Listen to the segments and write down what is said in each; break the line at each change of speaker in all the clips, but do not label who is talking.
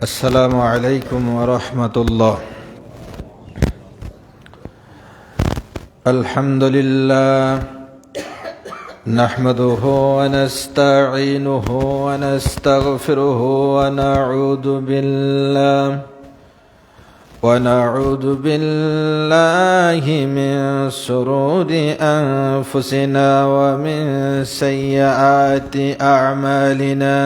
السلام عليكم ورحمة الله. الحمد لله نحمده ونستعينه ونستغفره ونعوذ بالله من شرور أنفسنا ومن سيئات أعمالنا.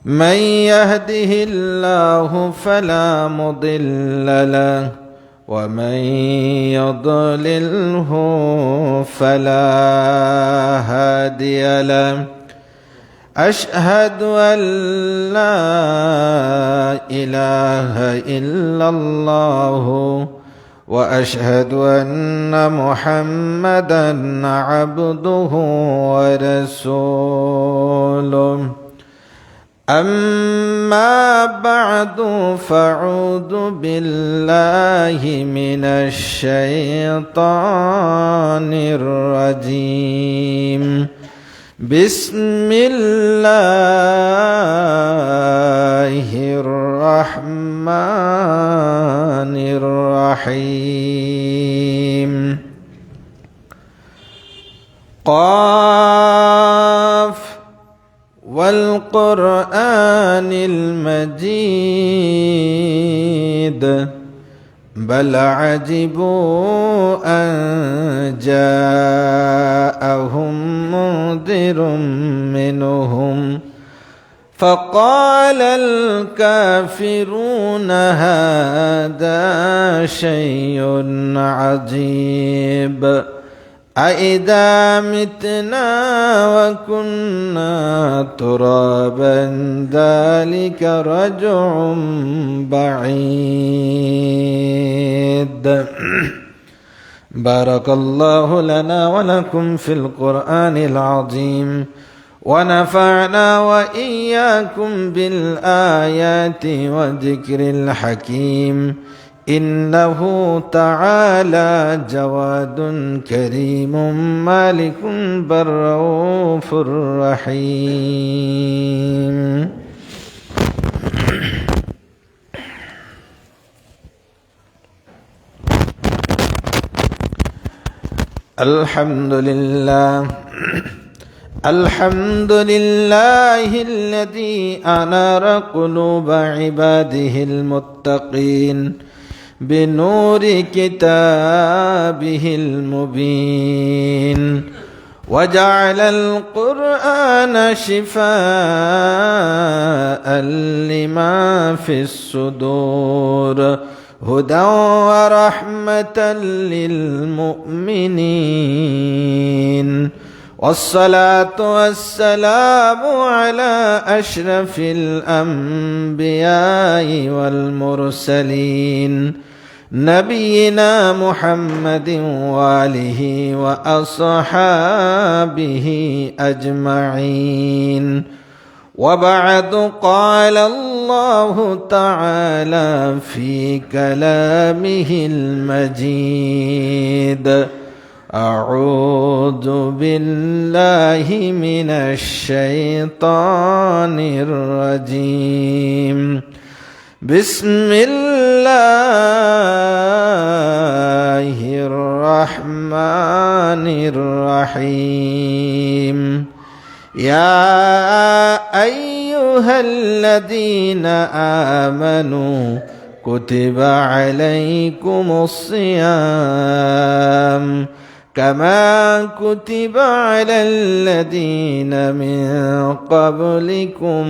من يهده الله فلا مضل له ومن يضلله فلا هادي له. أشهد أن لا إله إلا الله وأشهد أن محمدا عبده ورسوله. أما بعد فأعوذ بالله من الشيطان الرجيم. بسم الله الرحمن الرحيم. قاف والقرآن المجيد بل عجبوا أن جاءهم منذر منهم فقال الكافرون هذا شيء عجيب. أإذا متنا وكنا ترابا ذلك رجع بعيد. بارك الله لنا ولكم في القرآن العظيم ونفعنا وإياكم بالآيات وذكر الحكيم. إنه تعالى جواد كريم مالك بالرؤوف الرحيم. الحمد لله الذي أنار قلوب عباده المتقين بنور كتابه المبين وجعل القرآن شفاء لما في الصدور هدى ورحمة للمؤمنين. والصلاة والسلام على أشرف الأنبياء والمرسلين نبينا محمد وآله وأصحابه أجمعين. وبعد قال الله تعالى في كلامه المجيد. أعوذ بالله من الشيطان الرجيم. بسم الله الرحمن الرحيم. يا أيها الذين آمنوا كتب عليكم الصيام كما كتب على الذين من قبلكم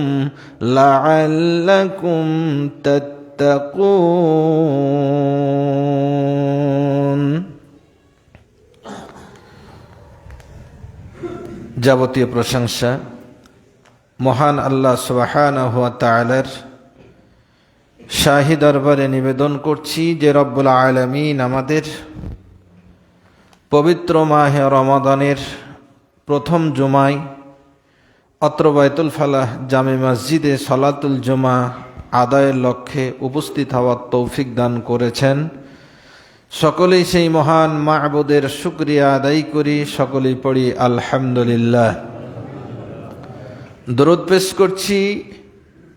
لعلكم تتقون. যাবতীয় প্রশংসা মহান আল্লাহ সুবহানাহু ওয়া তাআলার শাহী দরবারে নিবেদন করছি যে রব্বুল আলামিন আমাদের পবিত্র মাহে রমাদানের প্রথম জুমায় অত্র বাইতুল ফালাহ জামে মসজিদে সালাতুল জুমা আদায়ের লক্ষ্যে উপস্থিত হওয়ার তৌফিক দান করেছেন। সকলেই সেই মহান মা'বুদের শুকরিয়া আদায় করি, সকলেই পড়ি আলহামদুলিল্লাহ। দরুদ পেশ করছি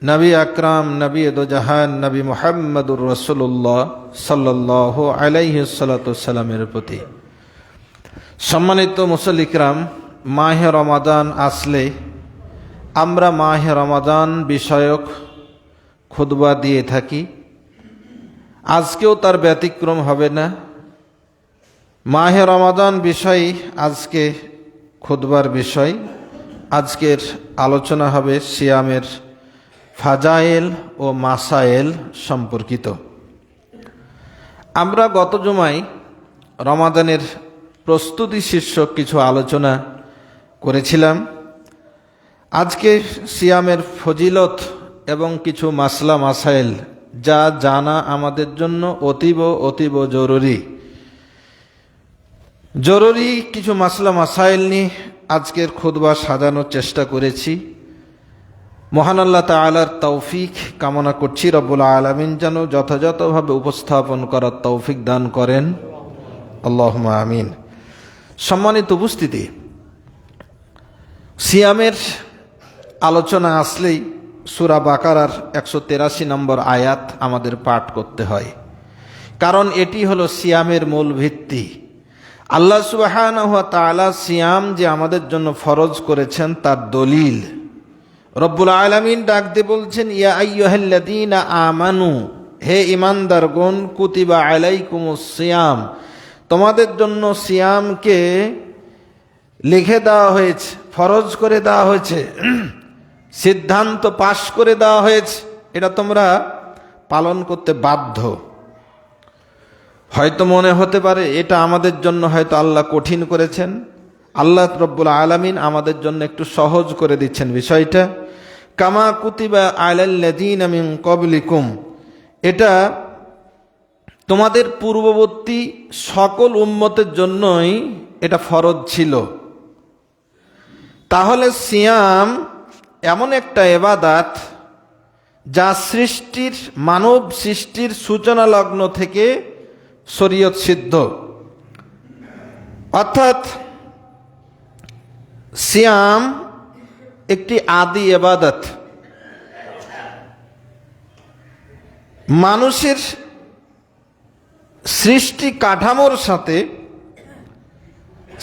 নবী আকরাম, নবী দো জাহান, নবী মুহাম্মদুর রাসূলুল্লাহ সাল্লাল্লাহু আলাইহি সাল্লামের প্রতি। সম্মানিত মুসল্লি কিরাম, মাহে রমাদান আসলে আমরা মাহে রমাদান বিষয়ক খুতবা দিয়ে থাকি। আজকেও তার ব্যতিক্রম হবে না। মাহে রমাদান বিষয় আজকে খুতবার বিষয়। আজকের আলোচনা হবে সিয়ামের ফাজাইল ও মাসাইল সম্পর্কিত। আমরা গত জুমায় রমাদানের প্রস্তুতি শীর্ষক কিছু আলোচনা করেছিলাম। আজকে সিয়ামের ফজিলত এবং কিছু মাসলা মাসাইল যা জানা আমাদের জন্য অতীব জরুরি কিছু মাসলা মাসাইল নিয়ে আজকের খুতবা সাজানোর চেষ্টা করেছি। মহান আল্লাহ তাআলার তৌফিক কামনা করছি, রব্বুল আলামিন যেন যথাযথভাবে উপস্থাপন করার তৌফিক দান করেন, আল্লাহুম্মা আমিন। সম্মানিত উপস্থিতি, সিয়ামের আলোচনা আসলেই সূরা বাকারার 183 নম্বর আয়াত আমাদের পাঠ করতে হয়, কারণ এটি হলো সিয়ামের মূল ভিত্তি। আল্লাহ সুবহানাহু ওয়া তাআলা সিয়াম যে আমাদের জন্য ফরজ করেছেন তার দলিল। রব্বুল আলামিন ডাক দিয়ে বলছেন, ইয়া আইয়ুহাল্লাযীনা আমানু, হে ঈমানদারগণ, কুতিবা আলাইকুমুস সিয়াম, তোমাদের জন্য সিয়ামকে লিখে দেওয়া হয়েছে, ফরজ করে দেওয়া হয়েছে, সিদ্ধান্ত পাশ করে দেওয়া হয়েছে, এটা তোমরা পালন করতে বাধ্য। হয়তো মনে হতে পারে এটা আমাদের জন্য হয়তো আল্লাহ কঠিন করেছেন। আল্লাহ রব্বুল আলামিন আমাদের জন্য একটু সহজ করে দিচ্ছেন বিষয়টা। কামা কুতিবা আলাল্লাযীনা মিন ক্বাবলিকুম, এটা তোমাদের পূর্ববর্তী সকল উম্মতের জন্যই এটা ফরজ ছিল। তাহলে সিয়াম এমন একটা ইবাদত যা মানব সৃষ্টির সূচনা লগ্ন থেকে শরীয়ত সিদ্ধ। অর্থাৎ সিয়াম একটি আদি ইবাদত। মানুষের সৃষ্টি কাঠামোর সাথে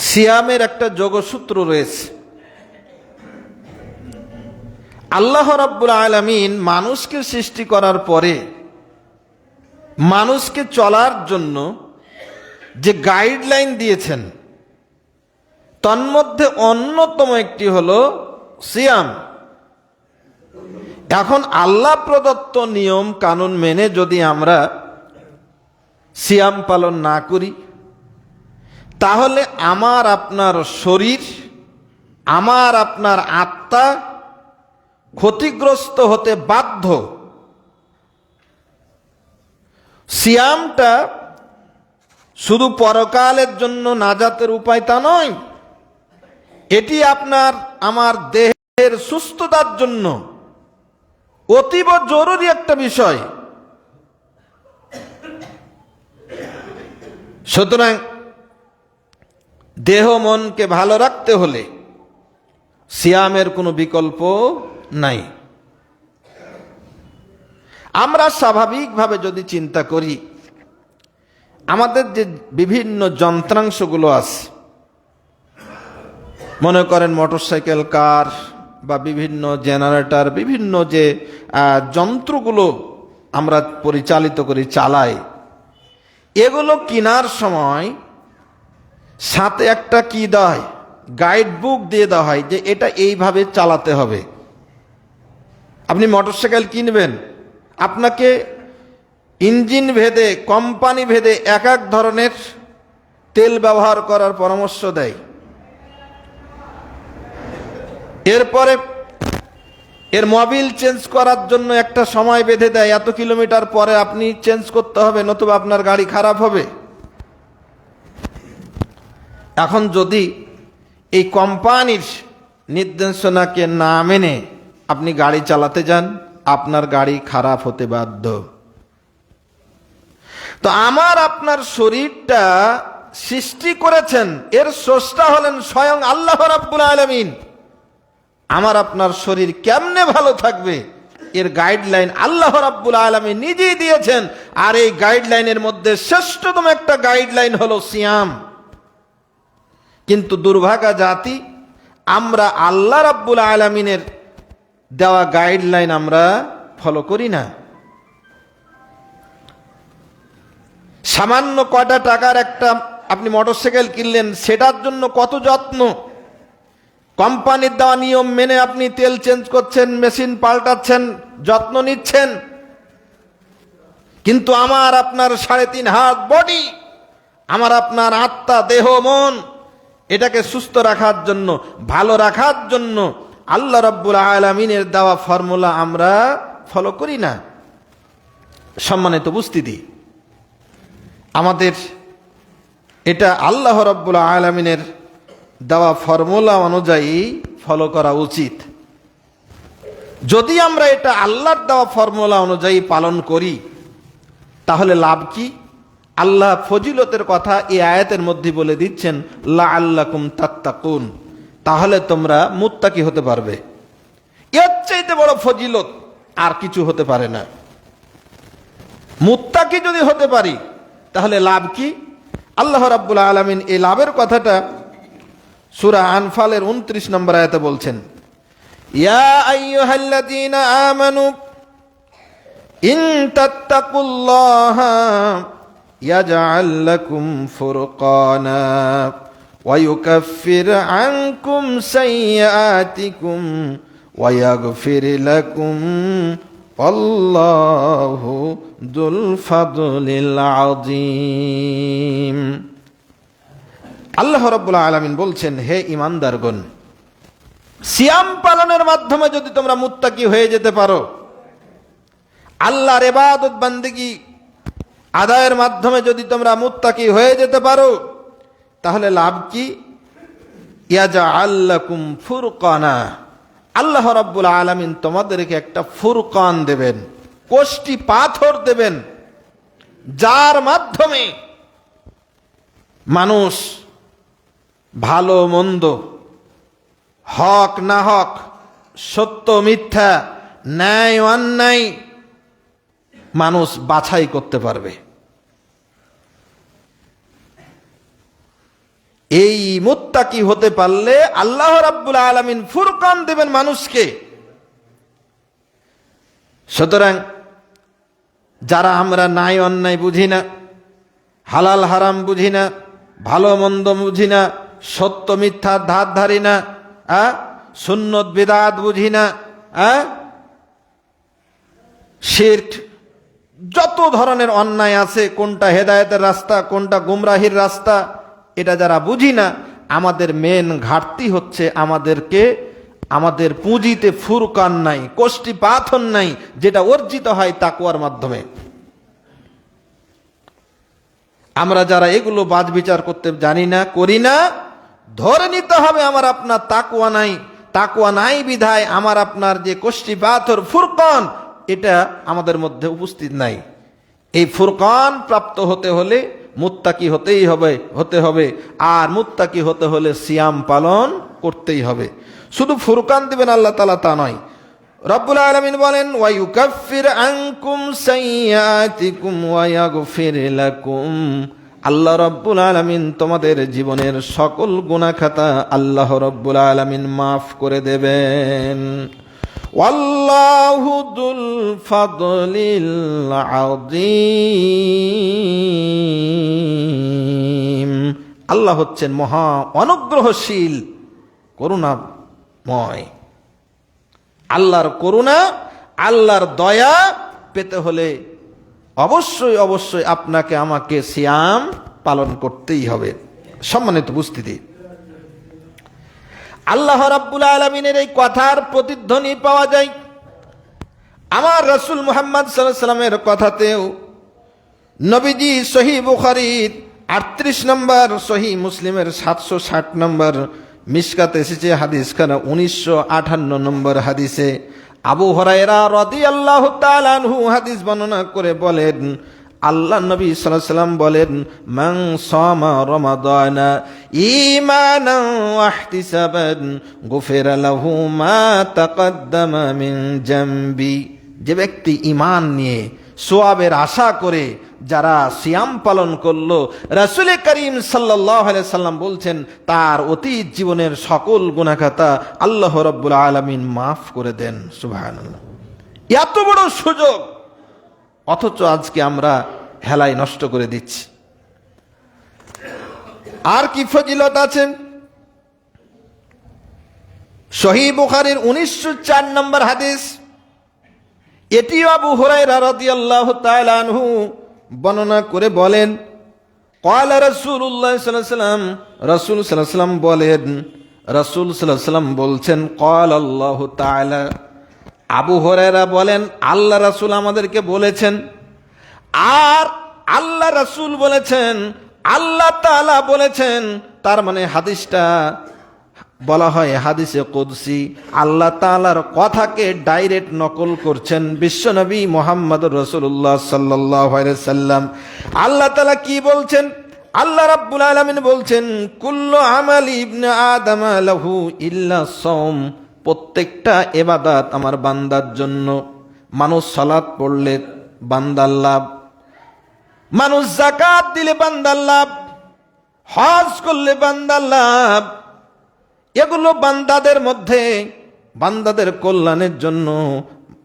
সিয়ামের একটা যোগসূত্র রয়েছে। আল্লাহ রাব্বুল আলামিন মানুষকে সৃষ্টি করার পরে মানুষকে চলার জন্য যে গাইডলাইন দিয়েছেন তন্মধ্যে অন্যতম একটি হলো সিয়াম। এখন আল্লাহ প্রদত্ত নিয়ম কানুন মেনে যদি আমরা সিয়াম পালন না করি, তাহলে আমার আপনার শরীর, আমার আপনার আত্মা ক্ষতিগ্রস্ত হতে বাধ্য। সিয়ামটা শুধু পরকালের জন্য নাজাতের উপায় তা নয়, এটি আপনার আমার দেহের সুস্থতার জন্য অতীব জরুরি একটা বিষয়। সুতরাং দেহ মনকে ভালো রাখতে হলে সিয়ামের কোনো বিকল্প নাই। আমরা স্বাভাবিকভাবে যদি চিন্তা করি, আমাদের যে বিভিন্ন যন্ত্রাংশগুলো আছে, মনে করেন মোটরসাইকেল, কার বা বিভিন্ন জেনারেটর, বিভিন্ন যে যন্ত্রগুলো আমরা পরিচালিত করি, চালাই, এগুলো কেনার সময় সাথে একটা কি দেয়, গাইড বুক দিয়ে দেওয়া হয় যে এটা এইভাবে চালাতে হবে। আপনি মোটরসাইকেল কিনবেন, আপনাকে ইঞ্জিন ভেদে, কোম্পানি ভেদে এক এক ধরনের তেল ব্যবহার করার পরামর্শ দেয়। এরপরে এর মোবিল চেঞ্জ করার জন্য একটা সময় বেঁধে দেয়, এত কিলোমিটার পরে আপনি চেঞ্জ করতে হবে, নতুবা আপনার গাড়ি খারাপ হবে। এখন যদি এই কোম্পানির নির্দেশনাকে না মেনে আপনি গাড়ি চালাতে যান, আপনার গাড়ি খারাপ হতে বাধ্য। তো আমার আপনার শরীরটা সৃষ্টি করেছেন, এর স্রষ্টা হলেন স্বয়ং আল্লাহ রাব্বুল আলামিন। আমার আপনার শরীর কেমনে ভালো থাকবে এর গাইডলাইন আল্লাহ রাব্বুল আলামিন নিজেই দিয়েছেন। আর এই গাইডলাইনের মধ্যে শ্রেষ্ঠতম একটা গাইডলাইন হলো সিয়াম। কিন্তু দুর্ভাগা জাতি, আমরা আল্লাহ রাব্বুল আলামিনের দেওয়া গাইডলাইন আমরা ফলো করি না। সামান্য কয়টা টাকার একটা আপনি মোটরসাইকেল কিনলেন, সেটার জন্য কত যত্ন, কোম্পানির দেওয়া নিয়ম মেনে আপনি তেল চেঞ্জ করছেন, মেশিন পাল্টাচ্ছেন, যত্ন নিচ্ছেন। কিন্তু আমার আপনার 3.5 হাত বডি, আমার আপনার আত্মা, দেহ, মন, এটাকে সুস্থ রাখার জন্য, ভালো রাখার জন্য আল্লাহ রাব্বুল আলামিনের দেওয়া ফর্মুলা আমরা ফলো করি না। সম্মানিত উপস্থিতি, আমাদের এটা আল্লাহ রাব্বুল আলামিনের দেওয়া ফর্মুলা অনুযায়ী ফলো করা উচিত। যদি আমরা এটা আল্লাহর দেওয়া ফর্মুলা অনুযায়ী পালন করি, তাহলে লাভ কি? আল্লাহ ফজিলতের কথা এই আয়াতের মধ্যে বলে দিচ্ছেন, লাআল্লাকুম তাত্তাকুন, তাহলে তোমরা মুত্তাকি হতে পারবে। এর চাইতে বড় ফজিলত আর কিছু হতে পারে না। মুত্তাকি যদি হতে পারি, তাহলে লাভ কি? আল্লাহ রাব্বুল আলামিন এই লাভের কথাটা সূরা আনফালের 29 নম্বর আয়াতে বলছেন, ইয়া আইয়ুহাল্লাযীনা আমানু ইন তাত্তাকুল্লাহা ইয়াজআল লাকুম ফুরকানা ওয়া ইউকাফির আনকুম সাইয়্যাতিকুম ওয়া ইয়াগফির লাকুম আল্লাহু যুল ফাদলিল আযীম। আল্লাহ রাব্বুল আলামিন বলছেন, হে ঈমানদারগণ, সিয়াম পালনের মাধ্যমে যদি তোমরা মুত্তাকি হয়ে যেতে পারো, আল্লাহর ইবাদত বান্দেগী আদায়ের মাধ্যমে যদি তোমরা মুত্তাকি হয়ে যেতে পারো, তাহলে লাভ কি? ইয়াজআল লাকুম ফুরকানা, আল্লাহ রাব্বুল আলামিন তোমাদেরকে একটা ফুরকান দেবেন, কোষ্টি পাথর দেবেন, যার মাধ্যমে মানুষ ভালো মন্দ, হক না হক, সত্য মিথ্যা, ন্যায় অন্যায় মানুষ বাছাই করতে পারবে। এই মুত্তাকি হতে পারলে আল্লাহ রাব্বুল আলামিন ফুরকান দেবেন মানুষকে। সুতরাং যারা আমরা ন্যায় অন্যায় বুঝি না, হালাল হারাম বুঝি না, ভালো মন্দ বুঝি না, সত্য মিথ্যার ধার ধারি না, সুন্নত বিদআত বুঝি না, শিরক, যত ধরনের অন্যায় আছে, কোনটা হেদায়েতের রাস্তা, কোনটা গুমরাহির রাস্তা, এটা যারা বুঝি না, আমাদের মেন ঘাটতি হচ্ছে আমাদের পুঁজিতে ফুরকান নাই, কোষ্টি পাথর নাই, যেটা অর্জিত হয় তাকওয়ার মাধ্যমে। আমরা যারা এগুলো বাজ বিচার করতে জানি না, করি না, ধরে নিতে হবে আমার আপনার তাকওয়া নাই। তাকওয়া নাই বিধায় আমার আপনার যে কোষ্টি পাথর ফুরকান, এটা আমাদের মধ্যে উপস্থিত নাই। এই ফুরকান প্রাপ্ত হতে হলে মুত্তাকি হতে হবে, আর মুত্তাকি হতে হলে সিয়াম পালন করতেই হবে। শুধু ফুরকান দিবেন আল্লাহ তাআলা তা নয়, রব্বুল আলামিন বলেন, ওয়া ইউকাফির আনকুম সাইয়্যাতিকুম ওয়া ইয়াগফির লাকুম, আল্লাহ রব্বুল আলামিন তোমাদের জীবনের সকল গুনাহ খাতা আল্লাহ রব্বুল আলামিন মাফ করে দেবেন। ওয়াল্লাহু যুল ফাদলিল আযীম, আল্লাহ হচ্ছেন মহা অনুগ্রহশীল, করুণাময়। আল্লাহর করুণা, আল্লাহর দয়া পেতে হলে অবশ্যই অবশ্যই আপনাকে আমাকে সিয়াম পালন করতেই হবে। সম্মানিত উপস্থিতি, আল্লাহ রাব্বুল আলামিনের এই কথার প্রতিধ্বনি পাওয়া যায় আমার রাসূল মুহাম্মদ সাল্লাল্লাহু আলাইহি ওয়াসাল্লামের কথাতেও। নবীজি সহিহ বুখারীর 38 নম্বর, সহিহ মুসলিমের 760 নম্বর, মিশকাতে এসেছে হাদিসখানা 1958 নম্বর হাদিসে আবু হুরায়রা রাদিয়াল্লাহু তাআলা আনহু হাদিস বর্ণনা করে বলেন, আল্লাহ নবী সাল্লাল্লাহু আলাইহি ওয়াসাল্লাম বলেন, মান সামা রমাদানা ঈমানান ওয়া ইহতিসাবান গুফিরা লাহু মা তাকদ্দামা মিন জামবি। যে ব্যক্তি ঈমান নিয়ে সওয়াবের আশা করে যারা সিয়াম পালন করলো, রাসূল করিম সাল্লাল্লাহু আলাইহি সাল্লাম বলছেন তার অতীত জীবনের সকল গুনাহ খাতা আল্লাহ রাব্বুল আলামিন মাফ করে দেন। সুবহানাল্লাহ, এত বড় সুযোগ, অথচ আজকে আমরা হেলায় নষ্ট করে দিচ্ছি। আর কি ফজিলত আছে? সহিহ বুখারীর 1904 নম্বর হাদিস, এটিও আবু হুরায়রা রাদিয়াল্লাহু তাআলা আনহু বর্ণনা করে বলেন, ক্বালা রাসূলুল্লাহ সাল্লাল্লাহু আলাইহি ওয়াসাল্লাম, রাসূল সাল্লাল্লাহু আলাইহি ওয়াসাল্লাম বলেন, রাসূল সাল্লাল্লাহু আলাইহি ওয়াসাল্লাম বলছেন, ক্বালা আল্লাহু তাআলা, আবু হুরায়রা বলেন আল্লাহ রাসূল আমাদেরকে বলেছেন, আর আল্লাহ রাসূল বলেছেন, আল্লাহ তাআলা বলেছেন। তার মানে হাদিসটা বলা হয় হাদিসে কুদসি, আল্লাহ তাআলার কথাকে ডাইরেক্ট নকল করছেন বিশ্বনবী মুহাম্মদুর রাসূলুল্লাহ সাল্লাল্লাহু আলাইহি সাল্লাম। আল্লাহ তাআলা কি বলছেন? আল্লাহ রাব্বুল আলামিন বলছেন, কুল্লু আমালি ইবনে আদম লাহু ইল্লা সাওম, প্রত্যেকটা ইবাদত আমার বান্দার জন্য। মানুষ সালাত পড়লে বান্দার লাভ, মানুষ যাকাত দিলে বান্দার লাভ, হজ করলে বান্দার লাভ, এগুলো বান্দাদের মধ্যে বান্দাদের কল্যাণের জন্য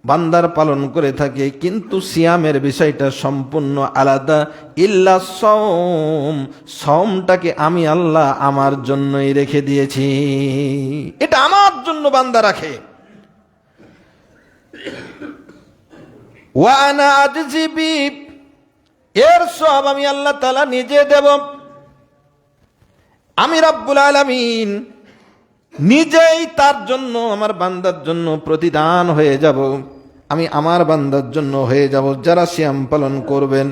বান্দার পালন করে থাকে। কিন্তু সিয়ামের বিষয়টা সম্পূর্ণ আলাদা। ইল্লা সাওম, সাওমটাকে আমি আল্লাহ আমার জন্যই রেখে দিয়েছি, এটা আমার জন্য বান্দা রাখে। ওয়া আনা আজজি বি, এর সব আমি আল্লাহ তাআলা নিজে দেব। আমি রব্বুল আলামিন নিজেই তার জন্য, আমার বান্দার জন্য প্রতিদান হয়ে যাব। আমি আমার বান্দার জন্য হয়ে যাব যারা সিয়াম পালন করবেন।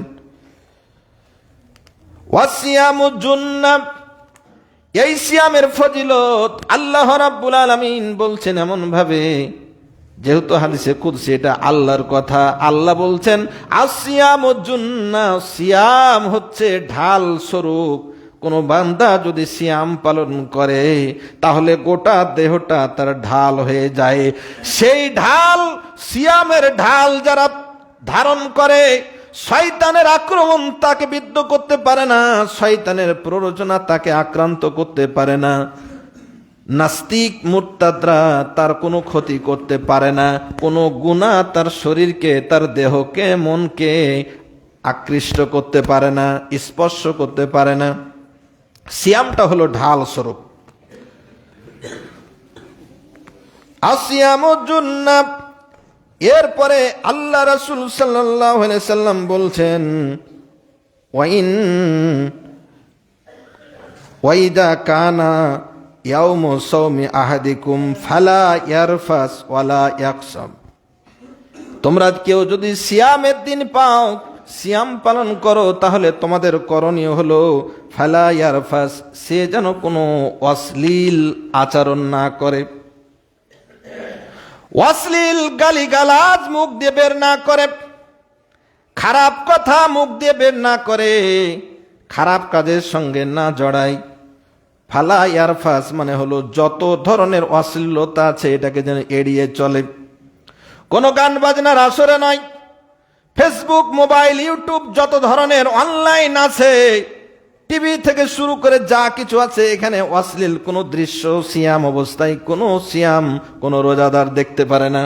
ওয়াসিয়ামু জুন্নাহ, এই সিয়ামের ফজিলত আল্লাহ রাব্বুল আলামিন বলছেন এমন ভাবে, যেহেতু হাদিসে কুদসি, এটা আল্লাহর কথা। আল্লাহ বলছেন আসিয়ামু জুন্নাহ, সিয়াম হচ্ছে ঢাল স্বরূপ। কোন বান্দা যদি সিয়াম পালন করে তাহলে গোটা দেহটা তার ঢাল হয়ে যায়। সেই ঢাল, সিয়ামের ঢাল যারা ধারণ করে, শয়তানের আক্রমণ তাকে বিদ্ধ করতে পারে না, শয়তানের প্ররোচনা তাকে আক্রান্ত করতে পারে না, নাস্তিক মুরতাদরা তার কোনো ক্ষতি করতে পারে না, কোনো গুনাহ তার শরীরকে, তার দেহকে, মনকে আকৃষ্ট করতে পারে না, স্পর্শ করতে পারে না। সিয়ামটা হলো ঢাল স্বরূপ। আসিয়ামু জুন্নাহ, এরপরে আল্লাহ রাসূল সাল্লাল্লাহু আলাইহি সাল্লাম বলছেন, ওয়াইদা কানা ইয়াউমু সাওমি আহাদিকুম ফালা ইয়ারফাস ওয়ালা ইয়াকসাব, তোমরা কেউ যদি সিয়ামের দিন পাও, সিয়াম পালন করো, তাহলে তোমাদের করণীয় হলো ফালা ইয়ারফাস, সে যেন কোনো অশ্লীল আচরণ না করে, অশ্লীল গালিগালাজ মুখ দিয়ে বের না করে, খারাপ কথা মুখ দিয়ে বের না করে, খারাপ কাজের সঙ্গে না জড়ায়। ফালা ইয়ারফাস মানে হলো যত ধরনের অশ্লীলতা আছে এটাকে যেন এড়িয়ে চলে। কোনো গান বাজনার আসরে নয়, ফেসবুক, মোবাইল, ইউটিউব, যত ধরনের অনলাইন আছে, টিভি থেকে শুরু করে যা কিছু আছে, এখানে অশ্লীল কোনো দৃশ্য সিয়াম অবস্থায় কোনো রোজাদার দেখতে পারে না।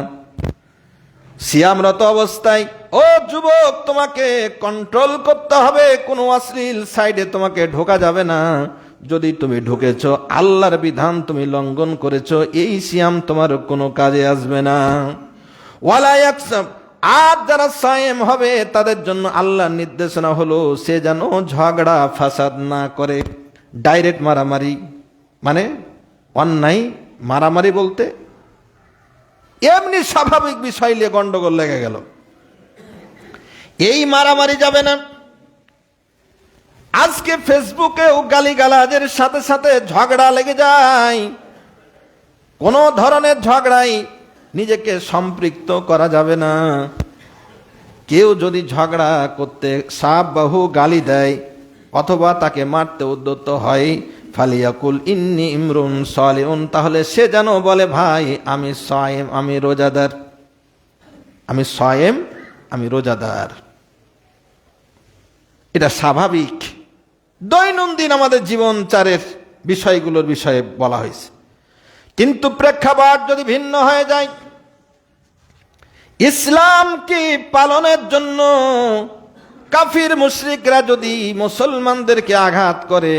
সিয়ামরত অবস্থায় ও যুবক, তোমাকে কন্ট্রোল করতে হবে, কোনো অশ্লীল সাইডে তোমাকে ঢোকা যাবে না। যদি তুমি ঢুকেছো, আল্লাহর বিধান তুমি লঙ্ঘন করেছো, এই সিয়াম তোমার কোনো কাজে আসবে না। ওয়ালা ইয়াকসাব, আর যারা সায়েম হবে তাদের জন্য আল্লাহর নির্দেশনা হলো সে যেন ঝগড়া ফাসাদ না করে। ডাইরেক্ট মারামারি মানে অন্যায়, মারামারি বলতে এমনি স্বাভাবিক বিষয় নিয়ে গন্ডগোল লেগে গেল, এই মারামারি যাবে না। আজকে ফেসবুকেও গালিগালাজের সাথে সাথে ঝগড়া লেগে যায়। কোন ধরনের ঝগড়াই নিজেকে সম্পৃক্ত করা যাবে না। কেউ যদি ঝগড়া করতে সাপ বাহু গালি দেয় অথবা তাকে মারতে উদ্যত হয়, ফালিয়াকুল ইন্নী ইমরুন সালিউন, তাহলে সে যেন বলে ভাই আমি সায়েম, আমি রোজাদার। আমি সয়েম, আমি রোজাদার। এটা স্বাভাবিক দৈনন্দিন আমাদের জীবনচারের বিষয়গুলোর বিষয়ে বলা হয়েছে। কিন্তু প্রেক্ষাপট যদি ভিন্ন হয়ে যায়, ইসলামকে পালনের জন্য কাফির মুশরিকরা যদি মুসলমানদেরকে আঘাত করে,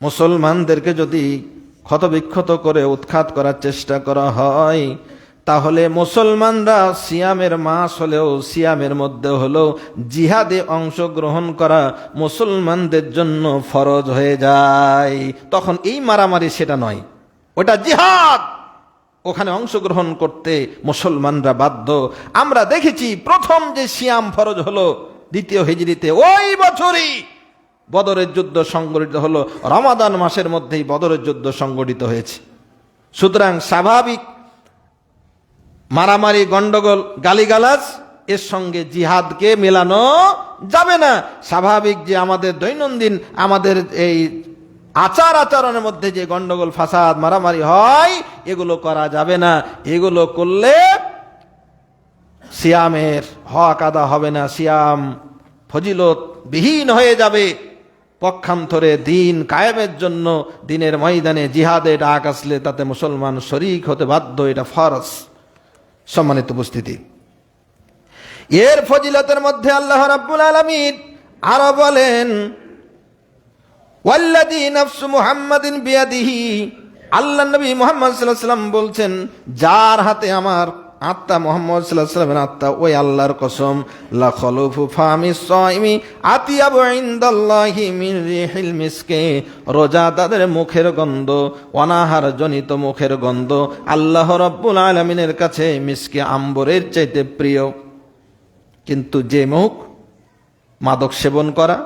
মুসলমানদেরকে যদি ক্ষতবিক্ষত করে উৎখাত করার চেষ্টা করা হয়, তাহলে মুসলমানরা সিয়ামের মাস হলেও, সিয়ামের মধ্যে হলেও জিহাদে অংশগ্রহণ করা মুসলমানদের জন্য ফরজ হয়ে যায়। তখন এই মারামারি সেটা নয়, ওটা জিহাদ, ওখানে অংশগ্রহণ করতে মুসলমানরা বাধ্য। আমরা দেখেছি প্রথম যে সিয়াম ফরজ হলো দ্বিতীয় হিজরিতে, ওই বছরই বদরের যুদ্ধ সংগঠিত হলো। রমাদান মাসের মধ্যেই বদরের যুদ্ধ সংগঠিত হয়েছে। সুতরাং স্বাভাবিক মারামারি, গন্ডগোল, গালিগালাজ এর সঙ্গে জিহাদকে মেলানো যাবে না। স্বাভাবিক যে আমাদের দৈনন্দিন আমাদের এই আচার আচরণের মধ্যে যে গন্ডগোল, ফাসাদ, মারামারি হয়, এগুলো করা যাবে না। এগুলো করলে সিয়ামের হক আদা হবে না, সিয়াম ফজিলত বিহীন হয়ে যাবে। পক্ষান্তরে দিন কায়েমের জন্য দিনের ময়দানে জিহাদে ডাক আসলে তাতে মুসলমান শরীক হতে বাধ্য, এটা ফরজ। সম্মানিত উপস্থিতি, এর ফজিলতের মধ্যে আল্লাহ রাব্বুল আলামিন আরো বলেন, ওয়াল্লাযী নাফসু মুহাম্মাদিন বিয়াদিহি, আল্লাহ নবী মুহাম্মদ সাল্লাল্লাহু আলাইহি ওয়াসাল্লাম বলছেন, যার হাতে আমার আত্মা, মুহাম্মদ সাল্লাল্লাহু আলাইহি ওয়াসাল্লামের আত্মা, ওই আল্লাহর কসম, লা খলুফু ফামিস সাইমি আতিয়াবু ইনদাল্লাহি মিন রিহিল মিসকে, রোজাদারের মুখের গন্ধ, অনাহার জনিত মুখের গন্ধ আল্লাহ রাব্বুল আলামিনের কাছে মিসকে আম্বরের চাইতে প্রিয়। কিন্তু যে মুখ মাদক সেবন করা,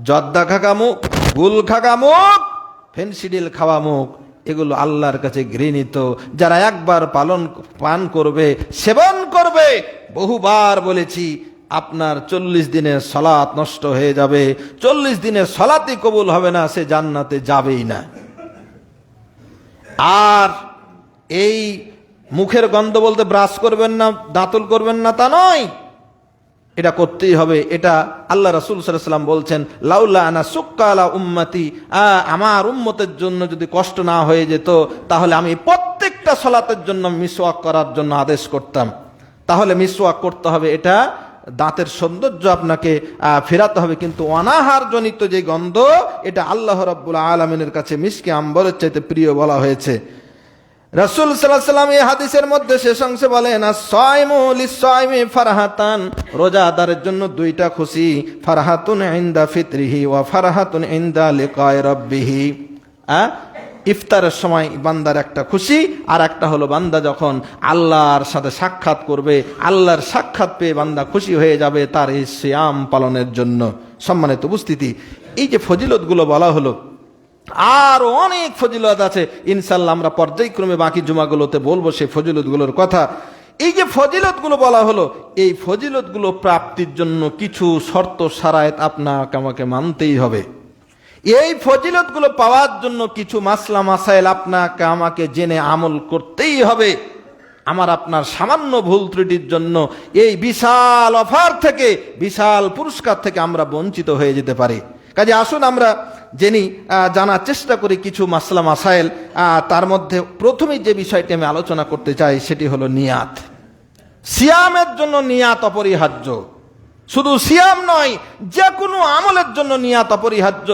জর্দা খাকা মুখ, গুল খাকা মুখ, ফেনসিডিল খাওয়া মুখ, এগুলো আল্লাহর কাছে ঘৃণিত। যারা একবার পান করবে, সেবন করবে, বহুবার বলেছি আপনার 40 দিনের সালাত নষ্ট হয়ে যাবে, 40 দিনের সালাতই কবুল হবে না, সে জান্নাতে যাবেই না। আর এই মুখের গন্ধ বলতে ব্রাশ করবেন না, দাঁতুল করবেন না তা নয়, এটা করতেই হবে। এটা আল্লাহ রাসূল সাল্লাল্লাহু আলাইহি ওয়াসাল্লাম বলছেন, লাউলা আনা সুক্কা আলা উম্মতি, আমার উম্মতের জন্য যদি কষ্ট না হয়ে যেত, তাহলে আমি প্রত্যেকটা সালাতের জন্য মিসওয়াক করার জন্য আদেশ করতাম। তাহলে মিসওয়াক করতে হবে, এটা দাঁতের সৌন্দর্য আপনাকে ফেরাতে হবে। কিন্তু অনাহার জনিত যে গন্ধ, এটা আল্লাহ রাব্বুল আলামিনের কাছে মিসকে আম্বরের চাইতে প্রিয় বলা হয়েছে। রাসূল সাল্লাল্লাহু আলাইহি ওয়াসাল্লাম এই হাদিসের মধ্যে শেষ অংশে বলেন, আস-সাইমু লিস-সাইমি ফারহাতান, রোজাদারের জন্য দুইটা খুশি, ফারহাতুন ইনদা ফিতরিহি ওয়া ফারহাতুন ইনদা লিকাই রাব্বিহি। ইফতারের সময় বান্দার একটা খুশি, আর একটা হলো বান্দা যখন আল্লাহর সাথে সাক্ষাৎ করবে, আল্লাহর সাক্ষাৎ পেয়ে বান্দা খুশি হয়ে যাবে তার এই সিয়াম পালনের জন্য। সম্মানিত উপস্থিতি, এই যে ফজিলতগুলো বলা হলো, আরো অনেক ফজিলত আছে, ইনশাআল্লাহ আমরা পর্যায়ক্রমে বাকি জুমাগুলোতে বলবো সেই ফজিলতগুলোর কথা। এই যে ফজিলতগুলো বলা হলো, এই ফজিলতগুলো প্রাপ্তির জন্য কিছু শর্ত শারায়েত আপনাকে আমাকে মানতেই হবে। এই ফজিলতগুলো পাওয়ার জন্য কিছু মাসলা মাসাইল আপনাকে আমাকে জেনে আমল করতেই হবে। আমার আপনার সামান্য ভুল ত্রুটির জন্য এই বিশাল অফার থেকে, বিশাল পুরস্কার থেকে আমরা বঞ্চিত হয়ে যেতে পারি। কাজে আসুন আমরা জানার চেষ্টা করি কিছু মাসলা মাসাইল। তার মধ্যে প্রথমেই যে বিষয়টি আমি আলোচনা করতে চাই সেটি হলো নিয়াত। সিয়ামের জন্য নিয়াত অপরিহার্য। শুধু সিয়াম নয়, যে কোনো আমলের জন্য নিয়াত অপরিহার্য।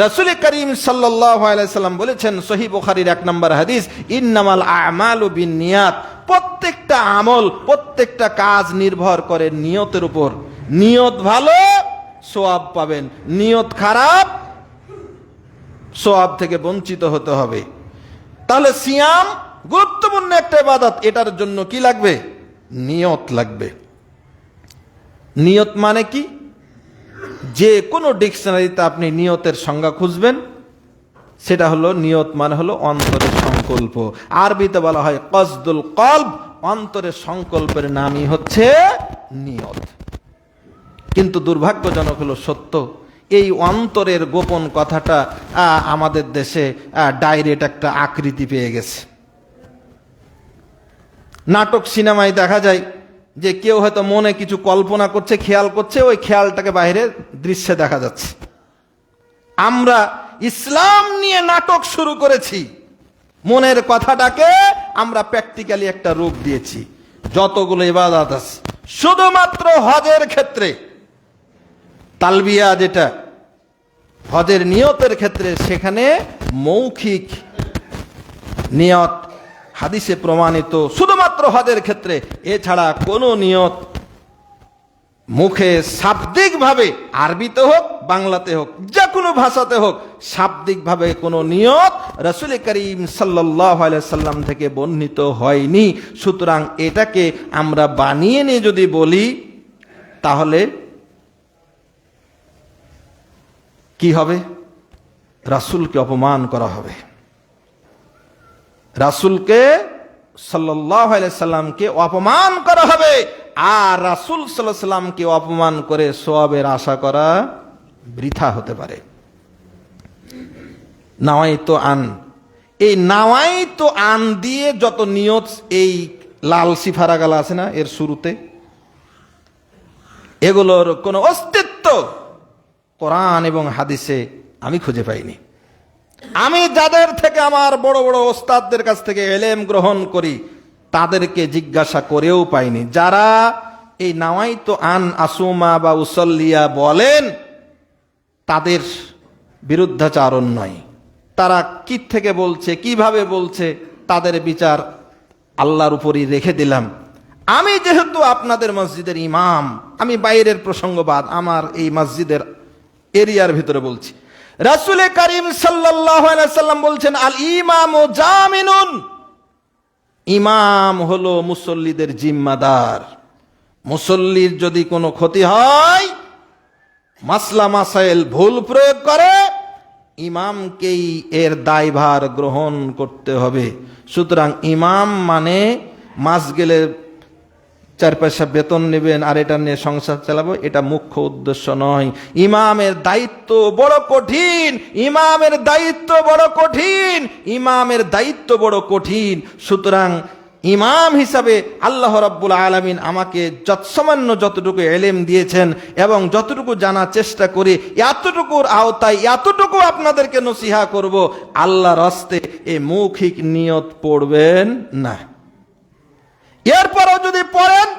রাসূল করিম সাল্লাল্লাহু আলাইহি সাল্লাম বলেছেন, সহিহ বুখারীর 1 নম্বর হাদিস, ইন্নামাল আমালু বিন্নিয়াত, প্রত্যেকটা আমল, প্রত্যেকটা কাজ নির্ভর করে নিয়তের উপর। নিয়ত ভালো, সওয়াব পাবেন, নিয়ত খারাপ, সওয়াব থেকে বঞ্চিত হতে হবে। তাহলে সিয়াম গুরুত্বপূর্ণ একটা ইবাদত, এটার জন্য কি লাগবে? নিয়ত লাগবে। নিয়ত মানে কি? যে কোনো ডিকশনারিতে আপনি নিয়তের সংজ্ঞা খুঁজবেন, সেটা হলো নিয়ত মানে হলো অন্তরের সংকল্প। আরবিতে বলা হয় কসদুল কলব, অন্তরের সংকল্পের নামই হচ্ছে নিয়ত। কিন্তু দুর্ভাগ্যজনক হলো সত্য, এই অন্তরের গোপন কথাটা আমাদের দেশে ডাইরেক্ট একটা আকৃতি পেয়ে গেছে। নাটক সিনেমায় দেখা যায় যে কেউ হয়তো মনে কিছু কল্পনা করছে, খেয়াল করছে, ওই খেয়ালটাকে বাইরে দৃশ্যে দেখা যাচ্ছে। আমরা ইসলাম নিয়ে নাটক শুরু করেছি, মনের কথাটাকে আমরা প্র্যাকটিক্যালি একটা রূপ দিয়েছি। যতগুলো ইবাদত আছে, শুধুমাত্র হজের ক্ষেত্রে তালবিয়া, যেটা হজের নিয়তের ক্ষেত্রে, সেখানে মৌখিক নিয়ত হাদিসে প্রমাণিত, শুধুমাত্র হজের ক্ষেত্রে। এছাড়া কোনো নিয়ত মুখে শাব্দিকভাবে, আরবিতে হোক বাংলাতে হোক যে কোনো ভাষাতে হোক, শাব্দিকভাবে কোনো নিয়ত রাসূল করিম সাল্লাল্লাহু আলাইহি সাল্লাম থেকে বর্ণিত হয়নি। সুতরাং এটাকে আমরা বানিয়ে নিয়ে যদি বলি, তাহলে কি হবে? রাসূলকে অপমান করা হবে। রাসূলকে সাল্লাল্লাহু আলাইহি সাল্লামকে অপমান করা হবে। আর রাসূল সাল্লাল্লাহু আলাইহি সাল্লামকে অপমান করে সওয়াবের আশা করা বৃথা হতে পারে। নাওয়াইতু আন, এই নাওয়াইতু আন দিয়ে যত নিয়ত, এই লাল সিফারাগালা আছে না এর শুরুতে, এগুলোর কোনো অস্তিত্ব কোরআন এবং হাদিসে আমি খুঁজে পাইনি। আমি যাদের থেকে, আমার বড় বড় ওস্তাদদের কাছ থেকে ইলম গ্রহণ করি, তাদেরকে জিজ্ঞাসা করেও পাইনি। যারা এই নাওয়াইতু আন আসুমা বা উসল্লিয়া বলেন, তাদের বিরুদ্ধাচারণ নয়। তারা কি থেকে বলছে, কিভাবে বলছে, তাদের বিচার আল্লাহর উপরই রেখে দিলাম। আমি যেহেতু আপনাদের মসজিদের ইমাম, আমি বাইরের প্রসঙ্গবাদ, আমার এই মসজিদের এরিয়ার ভিতরে বলছি। রাসূল করিম সাল্লাল্লাহু আলাইহি সাল্লাম বলছেন, আল ইমামু জামিনুন, ইমাম হলো মুসল্লিদের জিম্মাদার। মুসল্লির যদি কোনো ক্ষতি হয়, মাসলা মাসাইল ভুল প্রয়োগ করে, ইমামকেই এর দায়ভার গ্রহণ করতে হবে। সুতরাং ইমাম মানে মাস গেলে 4 পয়সা বেতন নেবেন আর এটা নিয়ে সংসার চালাবো, এটা মুখ্য উদ্দেশ্য নয়। ইমামের দায়িত্ব বড় কঠিন, ইমামের দায়িত্ব বড় কঠিন, ইমামের দায়িত্ব বড় কঠিন। সুতরাং ইমাম হিসাবে আল্লাহ রাব্বুল আলামিন আমাকে যৎসামান্য যতটুকু ইলম দিয়েছেন এবং যতটুকু জানার চেষ্টা করি, এতটুকুর আওতায় এতটুকু আপনাদেরকে নসিহা করব। আল্লাহর রাস্তে এই মৌখিক নিয়ত পড়বেন না। এরপরও যদি পড়েন,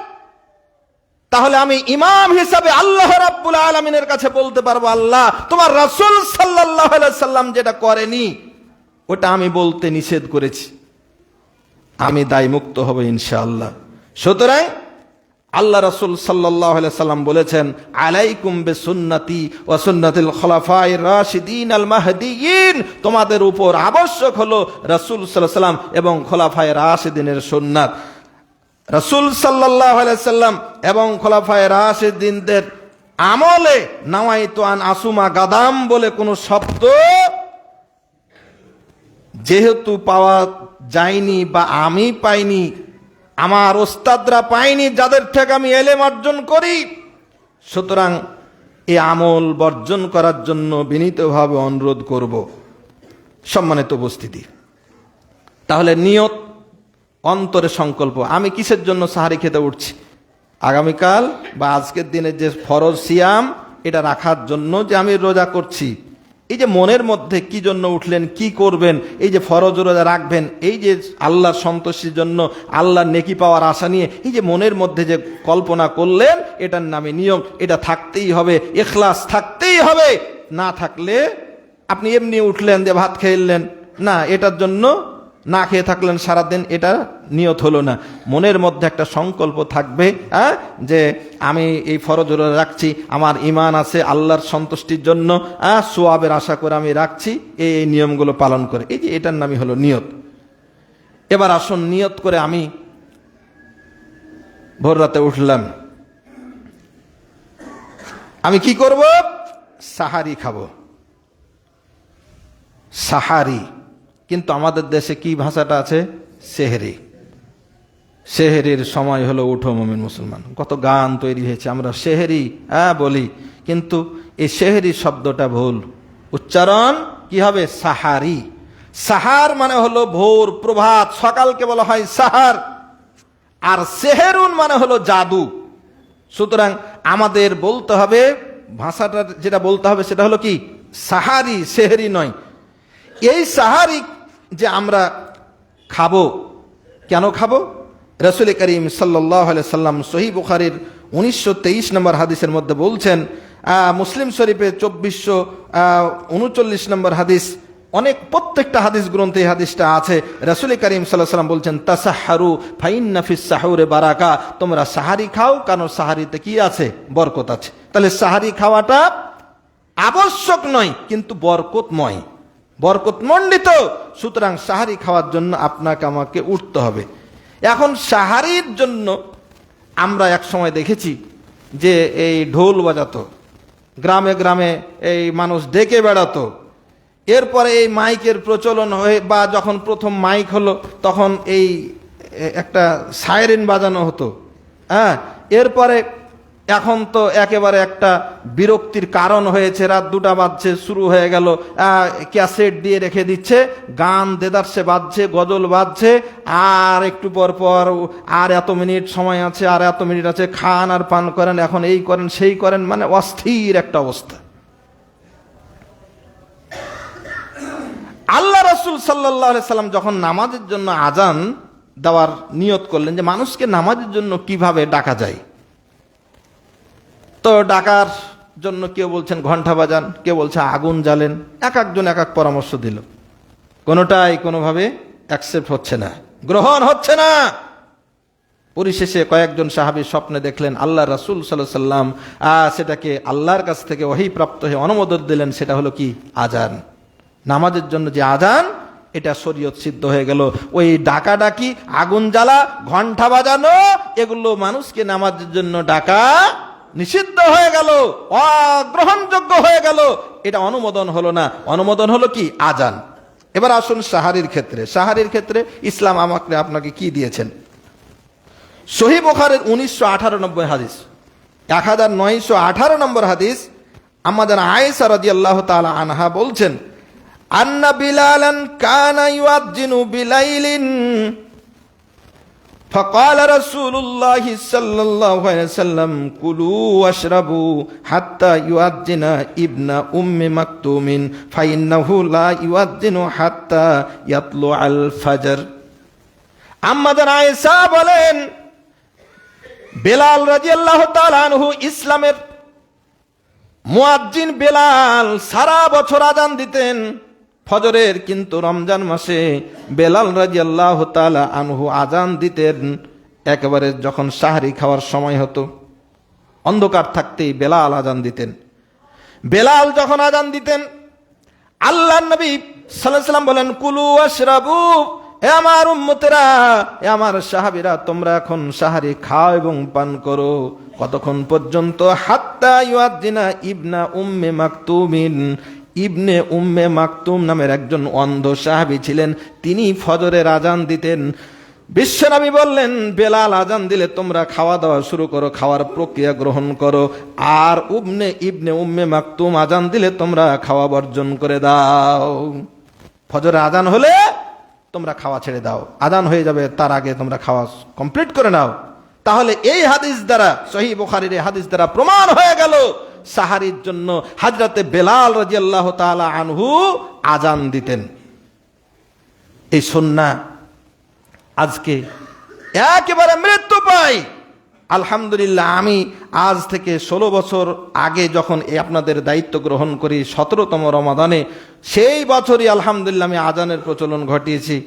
তাহলে আমি ইমাম হিসাবে আল্লাহ রাব্বুল আলামিনের কাছে বলতে পারবো, আল্লাহ, তোমার রাসূল সাল্লাল্লাহু আলাইহি সাল্লাম যেটা করেনি ওটা আমি বলতে নিষেধ করেছি, আমি দায়মুক্ত হব ইনশাআল্লাহ। সুতরাং আল্লাহ রাসূল সাল্লাল্লাহু আলাইহি সাল্লাম বলেছেন, আলাইকুম বিসুন্নতি ওয়া সুন্নাতিল খুলাফায়ে রাশিদিন আল মাহদিয়িন, তোমাদের উপর আবশ্যক হলো রাসূল সাল্লাল্লাহু আলাইহি সাল্লাম এবং খোলাফায়ে রাশিদিনের সুন্নাত। রাসূল সাল্লাল্লাহু আলাইহি সাল্লাম এবং খোলাফায়ে রাশিদিনদের আমলে নাওয়াইতু আন আসুমা গাদাম বলে কোনো শব্দ যেহেতু পাওয়া যায়নি বা আমি পাইনি, আমার ওস্তাদরা পাইনি, যাদের থেকে আমি ইলম অর্জন করি, সুতরাং এই আমল বর্জন করার জন্য বিনীতভাবে অনুরোধ করব। সম্মানিত উপস্থিতি, তাহলে নিয়ত, অন্তরে সংকল্প। আমি কিসের জন্য সাহারি খেতে উঠছি? আগামীকাল বা আজকের দিনে যে ফরজ সিয়াম, এটা রাখার জন্য যে আমি রোজা করছি। এই যে মনের মধ্যে কি জন্য উঠলেন, কি করবেন, এই যে ফরজ রোজা রাখবেন, এই যে আল্লাহর সন্তোষের জন্য, আল্লাহর নেকি পাওয়ার আশা নিয়ে এই যে মনের মধ্যে যে কল্পনা করলেন, এটার নামে নিয়ম। এটা থাকতেই হবে, ইখলাস থাকতেই হবে। না থাকলে আপনি এমনি উঠলেন যে ভাত খেলেন না, এটার জন্য না খেয়ে থাকলেন সারাদিন, এটা নিয়ত হলো না। মনের মধ্যে একটা সংকল্প থাকবে, যে আমি এই ফরজ রোজা রাখছি, আমার ঈমান আছে, আল্লাহর সন্তুষ্টির জন্য সওয়াবের আশা করে আমি রাখছি, এই নিয়মগুলো পালন করে। এই যে এটার নামই হলো নিয়ত। এবার আসুন, নিয়ত করে আমি ভোর রাতে উঠলাম, আমি কি করব? সাহারি খাবো। সাহারি, কিন্তু আমাদের দেশে কি ভাষাটা আছে? সেহরি। সেহরির সময় হলো উঠো মুমিন মুসলমান। কত গান তৈরি হয়েছে, আমরা সেহরি বলি, কিন্তু এই সেহরি শব্দটা ভুল উচ্চারণ। কি হবে? সাহারি। সাহার মানে হলো ভোর, প্রভাত, সকালকে বলা হয় সাহার। আর সেহেরুন মানে হলো জাদু। সুতরাং আমাদের বলতে হবে, ভাষাটা যেটা বলতে হবে সেটা হলো কি সাহারি, সেহেরি নয়। এই সাহারি যে আমরা খাবো, কেন খাবো? রাসূল করিম সাল্লাল্লাহু আলাইহি সাল্লাম সহিহ বুখারীর 1923 নম্বর হাদিসের মধ্যে বলছেন, মুসলিম শরীফে 2439 নম্বর হাদিস, অনেক প্রত্যেকটা হাদিস গ্রন্থে এই হাদিসটা আছে। রাসূল করিম সাল্লাল্লাহু আলাইহি সাল্লাম বলছেন, তাসাহহারু ফাইন্না ফিস সাহুরে বারাকা, তোমরা সাহারি খাও, কারণ সাহারিতে কি আছে? বরকত আছে। তাহলে সাহারি খাওয়াটা আবশ্যক নয়, কিন্তু বরকতময়, বরকতমণ্ডিত। সুতরাং সাহারি খাওয়ার জন্য আপনাকে আমাকে উঠতে হবে। এখন সাহারির জন্য আমরা এক সময় দেখেছি যে এই ঢোল বাজাতো, গ্রামে গ্রামে এই মানুষ ডেকে বেড়াতো। এরপরে এই মাইকের প্রচলন হয়ে, বা যখন প্রথম মাইক হলো তখন এই একটা সাইরেন বাজানো হতো। হ্যাঁ, এরপরে এখন তো একেবারে একটা বিরক্তির কারণ হয়েছে, রাত 2টা বাজছে, শুরু হয়ে গেল, ক্যাসেট দিয়ে রেখে দিচ্ছে, গান দেদারসে বাজছে, গজল বাজছে, আর একটু পর পর আর এত মিনিট সময় আছে, আর এত মিনিট আছে, খান আর পান করেন, এখন এই করেন সেই করেন, মানে অস্থির একটা অবস্থা। আল্লাহ রাসূল সাল্লাল্লাহু আলাইহি সাল্লাম যখন নামাজের জন্য আজান দেওয়ার নিয়ত করলেন যে মানুষকে নামাজের জন্য কিভাবে ডাকা যায়, তো ডাকার জন্য কেউ বলছেন ঘন্টা বাজান, কেউ বলছে আগুন জ্বালেন, এক একজন এক এক পরামর্শ দিল। কোনোটাই কোনোভাবে অ্যাকসেপ্ট হচ্ছে না, গ্রহণ হচ্ছে না। পরিশেষে কয়েকজন সাহাবী স্বপ্নে দেখলেন আল্লাহ রাসূল সাল্লাল্লাহু আলাইহি সাল্লাম সেটাকে আল্লাহর কাছ থেকে ওহী প্রাপ্ত হয়ে অনুমোদন দিলেন। সেটা হলো কি? আজান। নামাজের জন্য যে আজান, এটা শরীয়ত সিদ্ধ হয়ে গেল। ওই ডাকাডাকি, আগুন জ্বালা, ঘন্টা বাজানো, এগুলো মানুষকে নামাজের জন্য ডাকা নিষিদ্ধ হয়ে গেল, অগ্রহণযোগ্য হয়ে গেল। এটা অনুমোদন হলো না, অনুমোদন হলো কি? আজান। এবার আসুন সাহারির ক্ষেত্রে। সাহারির ক্ষেত্রে ইসলাম আমাকে আপনাকে কি দিয়েছেন? সহিহ বুখারীর 1998 হাদিস, 1918 নম্বর হাদিস, আম্মাজান আয়েশা রাদিয়াল্লাহু তাআলা আনহা বলছেন, আন্না বিলালান কানা ইউআযিনু বিলাইলিন فقال رسول الله صلى الله عليه وسلم كلوا واشربوا حتى يؤذن ابن ام مكتوم فإنه لا يؤذن حتى يطلع الفجر। আম্মাজান আয়েশা বলেন, বেলাল রাদিয়াল্লাহু তাআলা আনহু, ইসলামের মুয়াজ্জিন বেলাল সারা বছর আজান দিতেন ফজরের, কিন্তু রমজান মাসে বেলাল রাদিয়াল্লাহু তাআলা আনহু আজান দিতেন একেবারে যখন সাহরি খাওয়ার সময় হতো, অন্ধকার থাকতেই বেলাল আজান দিতেন। বেলাল যখন আজান দিতেন, আল্লাহর নবী সাল্লাল্লাহু আলাইহি ওয়াসাল্লাম বলেন, কুলু ওয়াশরাবু, হে আমার উম্মতেরা, হে আমার সাহাবীরা, তোমরা এখন সাহারি খাও এবং পান করো। কতক্ষণ পর্যন্ত? হাত্তা ইউআযিনা ইবনা উম্মে মাকতুমিন, ইবনে উম্মে মাকতুম নামের একজন অন্ধ সাহাবী ছিলেন, তিনি ফজরের আজান দিতেন। বিশ্বনবী বললেন, বেলাল আজান দিলে তোমরা খাওয়া দাওয়া শুরু করো, খাওয়ার প্রক্রিয়া গ্রহণ করো, আর ইবনে উম্মে মাকতুম আজান দিলে তোমরা খাওয়া বর্জন করে দাও। ফজরের আজান হলে তোমরা খাওয়া ছেড়ে দাও, আজান হয়ে যাবে তার আগে তোমরা খাওয়া কমপ্লিট করে নাও। তাহলে এই হাদিস দ্বারা, সহিহ বুখারীর এই হাদিস দ্বারা প্রমাণ হয়ে গেল সাহারির জন্য হযরতে বেলাল রাদিয়াল্লাহু তাআলা আনহু আজান দিতেন। এই সুন্নাহ আজকে একেবারে মৃত্যু পায়। আলহামদুলিল্লাহ, আমি আজ থেকে 16 বছর আগে যখন আপনাদের দায়িত্ব গ্রহণ করি 17তম রমাদানে, সেই বছরই আলহামদুলিল্লাহ আমি আজানের প্রচলন ঘটিয়েছি।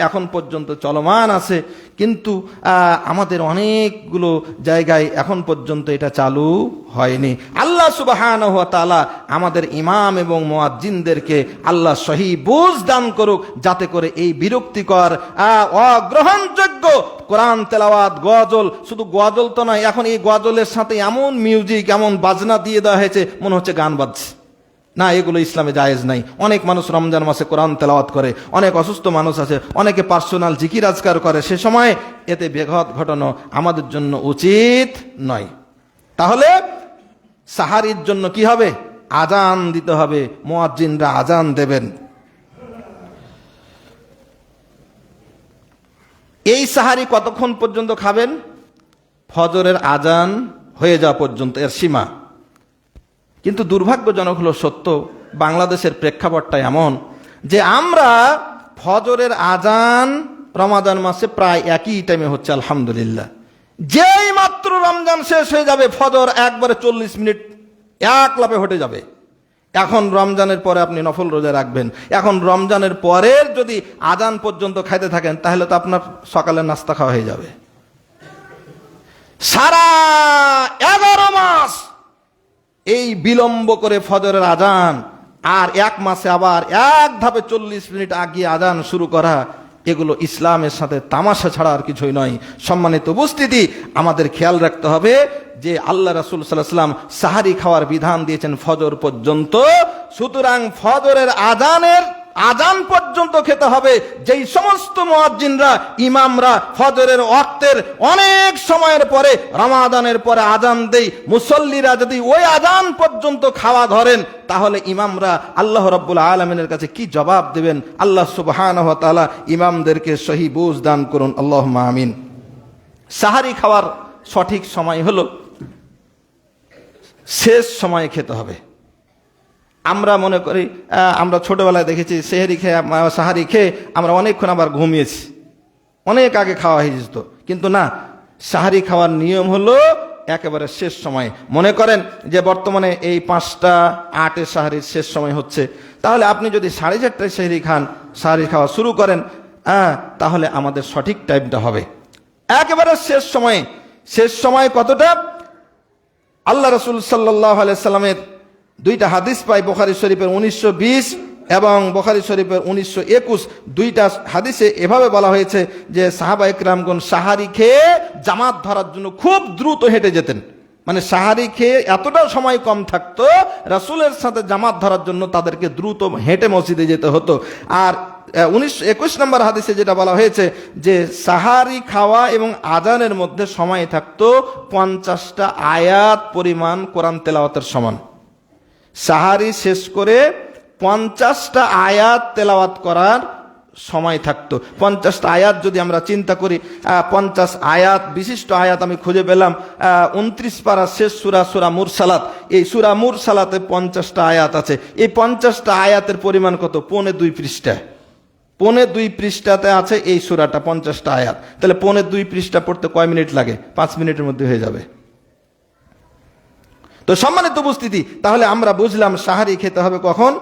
এখন পর্যন্ত চলমান আছে, কিন্তু আমাদের অনেকগুলো জায়গায় এখন পর্যন্ত এটা চালু হয়নি। আল্লাহ সুবহানাহু ওয়া তাআলা আমাদের ইমাম এবং মুয়াজ্জিনদেরকে আল্লাহ সহি বুঝ দান করুক, যাতে করে এই বিরক্তিকর অগ্রহণযোগ্য কোরআন তেলাওয়াত, গজল, শুধু গজল তো নয়, এখন এই গজলের সাথে এমন মিউজিক, এমন বাজনা দিয়ে দেওয়া হয়েছে মনে হচ্ছে গান বাজছে। না, এগুলো ইসলামে জায়েজ নাই। অনেক মানুষ রমজান মাসে কোরআন তেলাওয়াত করে, অনেক অসুস্থ মানুষ আছে, অনেকে পার্সোনাল জিকির আজকার করে, সে সময় এতে ব্যাঘাত ঘটানো আমাদের জন্য উচিত নয়। তাহলে সাহারির জন্য কি হবে? আজান দিতে হবে, মুয়াজ্জিনরা আজান দেবেন। এই সাহারি কতক্ষণ পর্যন্ত খাবেন? ফজরের আজান হয়ে যাওয়া পর্যন্ত এর সীমা। কিন্তু দুর্ভাগ্যজনক হলো সত্য, বাংলাদেশের প্রেক্ষাপটটা এমন যে আমরা ফজরের আজান রমাদান মাসে প্রায় একই টাইমে হচ্ছে আলহামদুলিল্লাহ। যেই মাত্র রমজান শেষ হয়ে যাবে ফজর একবারে 40 মিনিট এক লাফে হটে যাবে। এখন রমজানের পরে আপনি নফল রোজা রাখবেন, এখন রমজানের পরের যদি আজান পর্যন্ত খাইতে থাকেন তাহলে তো আপনার সকালের নাস্তা খাওয়া হয়ে যাবে। সারা 11 মাস এই বিলম্ব করে ফজরের আজান, আর এক মাসে আবার এক ধাপে 40 মিনিট আগে আজান শুরু করা, এগুলো ইসলামের সাথে তামাশা ছাড়া আর কিছুই নয়। সম্মানিত উপস্থিতি, আমাদের খেয়াল রাখতে হবে যে আল্লাহ রাসূল সাল্লাল্লাহু আলাইহি ওয়াসাল্লাম সাহারি খাওয়ার বিধান দিয়েছেন ফজর পর্যন্ত। সুতরাং ফজরের আজান পর্যন্ত খেতে হবে। যেই সমস্ত মুয়াজ্জিনরা, ইমামরা ফজরের ওয়াক্তের অনেক সময়ের পরে, রমাদানের পরে আজান দেই, মুসল্লিরা যদি ওই আজান পর্যন্ত খাওয়া ধরেন তাহলে ইমামরা আল্লাহ রাব্বুল আলামিনের কাছে কি জবাব দেবেন? আল্লাহ সুবহানাহু ওয়া তাআলা ইমামদেরকে সহি বুঝ দান করুন, আল্লাহুম্মা আমিন। সাহারি খাওয়ার সঠিক সময় হলো শেষ সময়ে খেতে হবে। আমরা মনে করি, আমরা ছোটবেলায় দেখেছি সাহারি খেয়ে আমরা অনেকক্ষণ আবার ঘুমিয়েছি, অনেক আগে খাওয়া হয়ে যেত। কিন্তু না, সাহারি খাওয়ার নিয়ম হলো একেবারে শেষ সময়ে। মনে করেন যে বর্তমানে এই 5টা 8-এ সাহারির শেষ সময় হচ্ছে, তাহলে আপনি যদি 4:30টায় সাহারি খাওয়া শুরু করেন, তাহলে আমাদের সঠিক টাইমটা হবে একেবারে শেষ সময়ে। শেষ সময় কতটা? আল্লাহ রাসূল সাল্লাল্লাহু আলাইহি সাল্লামের 2টা হাদিস পাই, বুখারী শরীফের 1920 এবং বুখারী শরীফের 1921। 2টা হাদিসে এভাবে বলা হয়েছে যে সাহাবায়ে কেরামগণ সাহারি খেয়ে জামাত ধরার জন্য খুব দ্রুত হেঁটে যেতেন। মানে সাহারি খেয়ে এতটা সময় কম থাকতো, রাসূলের সাথে জামাত ধরার জন্য তাদেরকে দ্রুত হেঁটে মসজিদে যেতে হতো। আর 21 নম্বর হাদিসে যেটা বলা হয়েছে যে সাহারি খাওয়া এবং আজানের মধ্যে সময় থাকতো 50টা আয়াত পরিমাণ কোরআন তেলাওয়াতের সমান। সাহারি শেষ করে 50টা আয়াত তেলাওয়াত করার সময় থাকতো। 50টা আয়াত যদি আমরা চিন্তা করি, 50 আয়াত বিশিষ্ট আয়াত আমি খুঁজে পেলাম 29 পারা শেষ সূরা মুরসালাত। এই সূরা মুরসালাতে 50টা আয়াত আছে। এই 50টা আয়াতের পরিমাণ কত? 2.25 পৃষ্ঠা। 2.25 পৃষ্ঠাতে আছে এই সূরাটা, 50টা আয়াত। তাহলে 2.25 পৃষ্ঠা পড়তে কয় মিনিট লাগে? 5 মিনিটের মধ্যে হয়ে যাবে। তো সম্মানিত উপস্থিতি, তাহলে আমরা বুঝলাম সাহারি খেতে হবে কখন?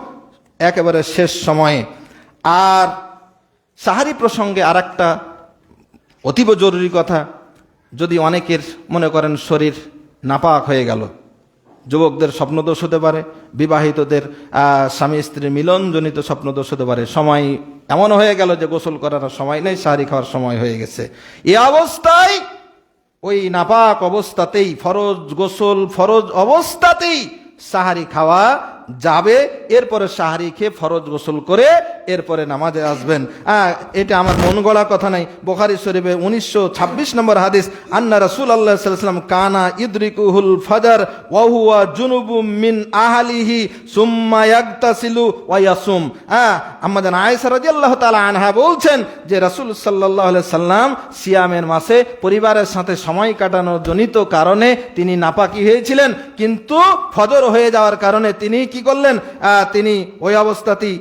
একেবারে শেষ সময়ে। আর সাহারি প্রসঙ্গে আরেকটা অতীব জরুরি কথা, যদি অনেকের মনে করেন শরীর নাপাক হয়ে গেল, যুবকদের স্বপ্নদোষ হতে পারে, বিবাহিতদের স্বামী স্ত্রীর মিলনজনিত স্বপ্নদোষ হতে পারে, সময় এমন হয়ে গেল যে গোসল করার সময় নেই, সাহারি খাওয়ার সময় হয়ে গেছে। এই অবস্থায় ওই নাপাক অবস্থাতেই ফরজ অবস্থাতেই সাহারি খাওয়া যাবে। এরপরে সাহারি খেয়ে ফরজ গোসল করে এরপরে নামাজে আসবেন। এটা আমার মন গড়া কথা নাই। বুখারী শরীফে 1926 নম্বর হাদিস, আন্না রাসূলুল্লাহ সাল্লাল্লাহু আলাইহি ওয়াসাল্লাম কানা ইদরিকুহুল ফাজর ওয়া হুয়া জুনুবুম মিন আহলিহি সুম্মা ইয়াগতাসিলু ওয়া ইয়াসুম। আম্মা জান আয়েশা রাদিয়াল্লাহু তাআলা আনহা বলছেন যে রাসূল সাল্লাল্লাহু আলাইহি সাল্লাম সিয়ামের মাসে পরিবারের সাথে সময় কাটানোর জনিত কারণে তিনি নাপাকি হয়েছিলেন, কিন্তু ফজর হয়ে যাওয়ার কারণে তিনি কি করলেন? তিনি ওই অবস্থাতেই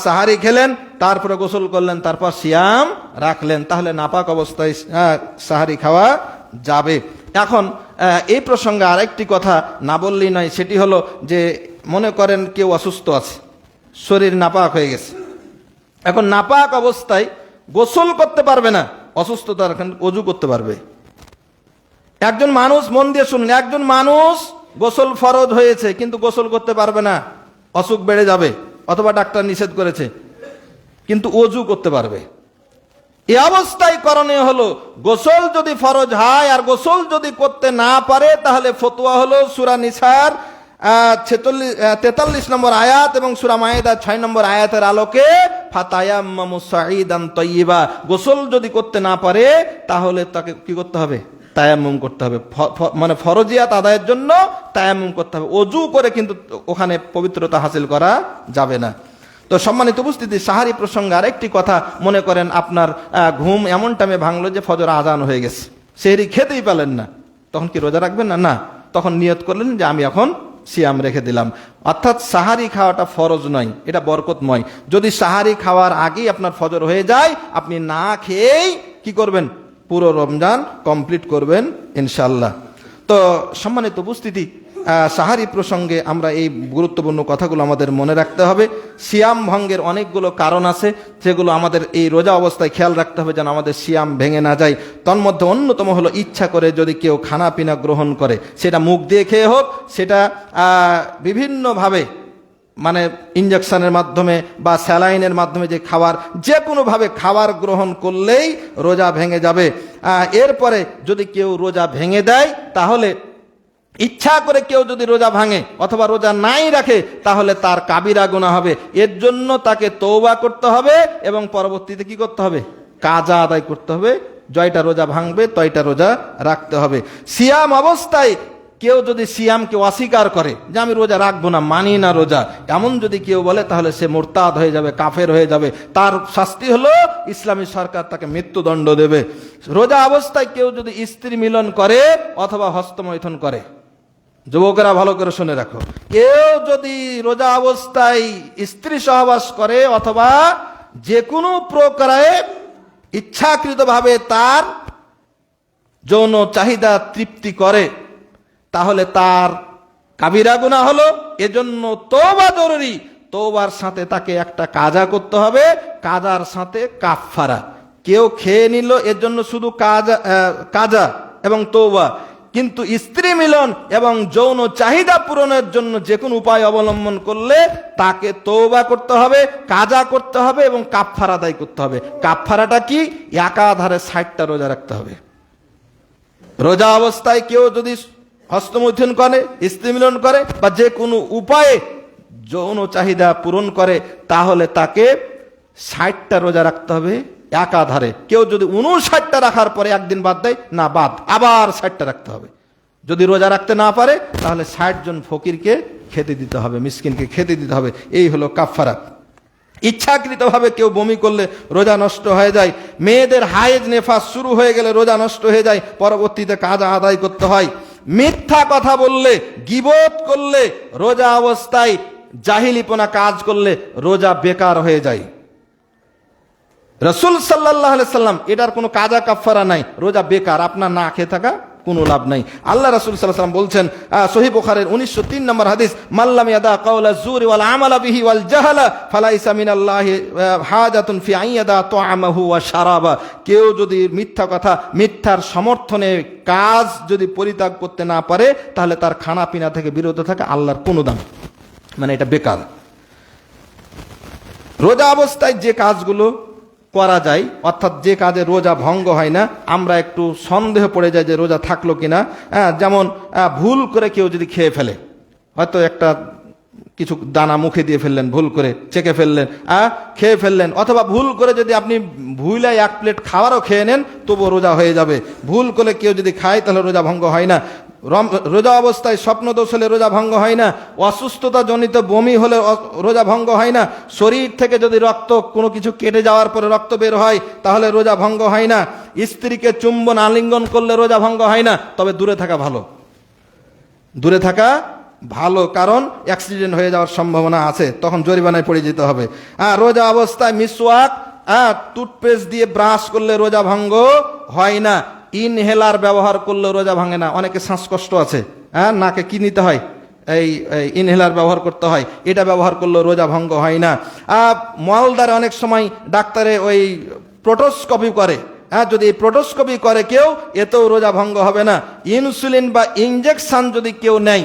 সাহারি খেলেন, তারপরে গোসল করলেন, তারপর সিয়াম রাখলেন। তাহলে নাপাক অবস্থায় সাহারি খাওয়া যাবে। এখন এই প্রসঙ্গে আরেকটি কথা না বললেই নয়, সেটি হলো যে মনে করেন কেউ অসুস্থ আছে, শরীর নাপাক হয়ে গেছে, এখন নাপাক অবস্থায় গোসল করতে পারবে না, অসুস্থতার ওযু করতে পারবে। একজন মানুষ, মন দিয়ে শুনুন, একজন মানুষ গোসল ফরজ হয়েছে কিন্তু গোসল করতে পারবে না, অসুখ বেড়ে যাবে অথবা ডাক্তার নিষেধ করেছে, কিন্তু ওযু করতে পারবে। এই অবস্থায় করণীয় হলো গোসল যদি ফরজ হয় আর গোসল যদি করতে না পারে তাহলে ফতোয়া হলো সূরা নিসার 43 নম্বর আয়াত এবং সূরা মায়েদা 6 নম্বর আয়াতের আলোকে ফাতায়াম্মামু সাঈদান তাইয়্যিবা, গোসল যদি করতে না পারে তাহলে তাকে কি করতে হবে? তায়াম্মুম করতে হবে। মানে ফরজিয়াত আদায়ের জন্য তায়াম্মুম করতে হবে। ওযু করে কিন্তু ওখানে পবিত্রতা হাসিল করা যাবে না। তো সম্মানিত উপস্থিতি, সাহারি প্রসঙ্গে আরেকটি কথা, মনে করেন আপনার ঘুম এমন টাইমে ভাঙলো যে ফজর আজান হয়ে গেছে, সেহরি খেতেই পেলেন না, তখন কি রোজা রাখবেন না? না, তখন নিয়ত করলেন যে আমি এখন সিয়াম রেখে দিলাম। অর্থাৎ সাহারি খাওয়াটা ফরজ নয়, এটা বরকতময়। যদি সাহারি খাওয়ার আগেই আপনার ফজর হয়ে যায়, আপনি না খেয়েই কি করবেন? পুরো রমজান কমপ্লিট করবেন ইনশাল্লাহ। তো সম্মানিত উপস্থিতি, সাহারি প্রসঙ্গে আমরা এই গুরুত্বপূর্ণ কথাগুলো আমাদের মনে রাখতে হবে। সিয়াম ভঙ্গের অনেকগুলো কারণ আছে, যেগুলো আমাদের এই রোজা অবস্থায় খেয়াল রাখতে হবে যেন আমাদের সিয়াম ভেঙে না যায়। তন্মধ্যে অন্যতম হলো ইচ্ছা করে যদি কেউ খানা পিনা গ্রহণ করে, সেটা মুখ দিয়ে খেয়ে হোক, সেটা বিভিন্নভাবে মানে ইঞ্জেকশনের মাধ্যমে বা স্যালাইনের মাধ্যমে যে খাবার, যে কোনোভাবে খাবার গ্রহণ করলেই রোজা ভেঙে যাবে। এরপরে যদি কেউ রোজা ভেঙে দেয়, তাহলে ইচ্ছা করে কেউ যদি রোজা ভাঙে অথবা রোজা নাই রাখে, তাহলে তার কাবিরা গুনাহ হবে। এর জন্য তাকে তওবা করতে হবে এবং পরবর্তীতে কি করতে হবে? কাজা আদায় করতে হবে। জয়টা রোজা ভাঙবে তয়টা রোজা রাখতে হবে। সিয়াম অবস্থায় কেউ যদি সিয়ামকে অস্বীকার করে যে আমি রোজা রাখবো না, মানি না রোজা, এমন যদি কেউ বলে, তাহলে সে মুরতাদ হয়ে যাবে, কাফের হয়ে যাবে। তার শাস্তি হলো ইসলামী সরকার তাকে মৃত্যুদণ্ড দেবে। রোজা অবস্থায় কেউ যদি স্ত্রী মিলন করে অথবা হস্তমৈথুন করে, যুবকেরা ভালো করে শুনে রাখো, কেউ যদি রোজা অবস্থায় স্ত্রী সহবাস করে অথবা যে কোনো প্রকারে ইচ্ছাকৃতভাবে তার যৌন চাহিদা তৃপ্তি করে, তাহলে তার কাবিরা গুনাহ হলো। এজন্য তওবা জরুরি। তওবার সাথে তাকে একটা কাজা করতে হবে, কাজার সাথে কাফফারা। কেউ খেয়ে নিল, এর জন্য শুধু কাজা এবং তওবা। কিন্তু স্ত্রী মিলন এবং যৌন চাহিদা পূরণের জন্য যে কোনো উপায় অবলম্বন করলে তাকে তওবা করতে হবে, কাজা করতে হবে এবং কাফফারা আদায় করতে হবে। কাফফারাটা কি? একাধারে 60টা রোজা রাখতে হবে। রোজা অবস্থায় কেউ যদি হস্তমৈথুন করে, স্ত্রী মিলন করে বা যে কোনো উপায়ে যৌন চাহিদা পূরণ করে, তাহলে তাকে 60টা রোজা রাখতে হবে একাধারে। কেউ যদি 59টা রাখার পরে একদিন বাদ দেয়, না বাদ, আবার 60টা রাখতে হবে। যদি রোজা রাখতে না পারে, তাহলে 60 জন ফকিরকে খেতে দিতে হবে, মিসকিনকে খেতে দিতে হবে। এই হলো কাফফারা। ইচ্ছাকৃতভাবে কেউ বমি করলে রোজা নষ্ট হয়ে যায়। মেয়েদের হায়েজ নেফাস শুরু হয়ে গেলে রোজা নষ্ট হয়ে যায়, পরবর্তীতে কাজা আদায় করতে হয়। মিথ্যা কথা বললে, গীবত করলে, রোজা অবস্থায় জাহিলিপনা কাজ করলে রোজা বেকার হয়ে যায়। রাসূল সাল্লাল্লাহু আলাইহি সাল্লাম এটার কোনো কাজা কাফফারা নাই, রোজা বেকার, আপনার না খেয়ে থাকা কোনো লাভ নাই। আল্লাহ রাসূল সাল্লাল্লাহু আলাইহি সাল্লাম বলছেন, সহিহ বুখারীর 1903 নম্বর হাদিস, মাল্লাম ইয়াদা কাওলা যুরি ওয়াল আমালা বিহি ওয়াল জাহালা ফালাইসা মিনাল্লাহি হাজাতুন ফি আইয়াদা তুআমাহু ওয়া শারাবা। কেউ যদি মিথ্যা কথা, মিথ্যার সমর্থনে কাজ যদি পরিত্যাগ করতে না পারে, তাহলে তার খানা পিনা থেকে বিরত থাকা আল্লাহর কোনো দাম, মানে এটা বেকার। রোজা অবস্থায় যে কাজগুলো করা যায়, অর্থাৎ যে কাজে রোজা ভঙ্গ হয় না, আমরা একটু সন্দেহ পড়ে যাই যে রোজা থাকলো কিনা। যেমন ভুল করে কেউ যদি খেয়ে ফেলে, হয়তো একটা কিছু দানা মুখে দিয়ে ফেললেন, ভুল করে চেকে ফেললেন, খেয়ে ফেললেন, অথবা ভুল করে যদি আপনি ভুলায় 1 প্লেট খাবারও খেয়ে নেন, তবুও রোজা হয়ে যাবে। ভুল করে কেউ যদি খায়, তাহলে রোজা ভঙ্গ হয় না। রোজা অবস্থায় স্বপ্নদোষ হলে রোজা ভঙ্গ হয় না। অসুস্থতা জনিত বমি হলে রোজা ভঙ্গ হয় না। শরীর থেকে যদি রক্ত কোনো কিছু কেটে যাওয়ার পরে রক্ত বের হয়, তাহলে রোজা ভঙ্গ হয় না। স্ত্রীকে চুম্বন আলিঙ্গন করলে রোজা ভঙ্গ হয় না। তবে দূরে থাকা ভালো, দূরে থাকা ভালো, কারণ অ্যাক্সিডেন্ট হয়ে যাওয়ার সম্ভাবনা আছে, তখন জরিমানায় পড়ে যেতে হবে। রোজা অবস্থায় মিসওয়াক, টুথপেস্ট দিয়ে ব্রাশ করলে রোজা ভঙ্গ হয় না। ইনহেলার ব্যবহার করলে রোজা ভাঙে না। অনেকে শ্বাসকষ্ট আছে, নাকে কি নিতে হয়, এই ইনহেলার ব্যবহার করতে হয়, এটা ব্যবহার করলে রোজা ভঙ্গ হয় না। মলদারে অনেক সময় ডাক্তারে ওই প্রোটোস্কোপি করে, যদি প্রোটোস্কোপি করে কেউ, এতেও রোজা ভঙ্গ হবে না। ইনসুলিন বা ইনজেকশন যদি কেউ নেয়,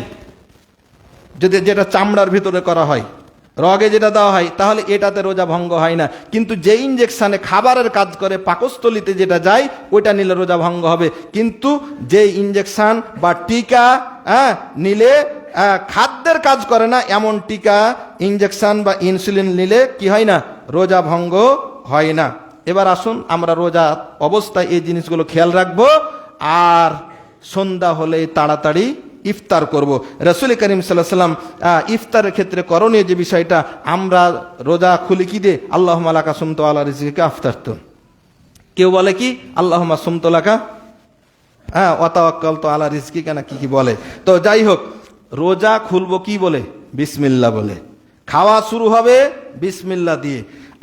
যদি যেটা চামড়ার ভিতরে করা হয়, রগে যেটা দেওয়া হয়, তাহলে এটাতে রোজা ভঙ্গ হয় না। কিন্তু যে ইনজেকশনে খাবারের কাজ করে, পাকস্থলিতে যেটা যায়, ওইটা নিলে রোজা ভঙ্গ হবে। কিন্তু যে ইনজেকশন বা টিকা নিলে খাদ্যের কাজ করে না, এমন টিকা, ইনজেকশন বা ইনসুলিন নিলে কি হয় না, রোজা ভঙ্গ হয় না। এবার আসুন আমরা রোজা অবস্থায় এই জিনিসগুলো খেয়াল রাখবো। আর সন্ধ্যা হলে তাড়াতাড়ি ইফতার করব। রাসূল করিম সাল্লাল্লাহু আলাইহি সাল্লাম ইফতারের ক্ষেত্রে করণীয় যে বিষয়টা, আমরা রোজা খুলি কি দিয়ে, আল্লাহুম্মা লাকা সুমতু আলা রিজকিকা আফতারতু। কেউ বলে কি আল্লাহুম্মা সুমতু লাকা ওয়া তাওয়াক্কালতু আলা রিজকিকা, না কি বলে। তো যাই হোক, রোজা খুলবো কি বলে, বিসমিল্লাহ বলে। খাওয়া শুরু হবে বিসমিল্লাহ দিয়ে।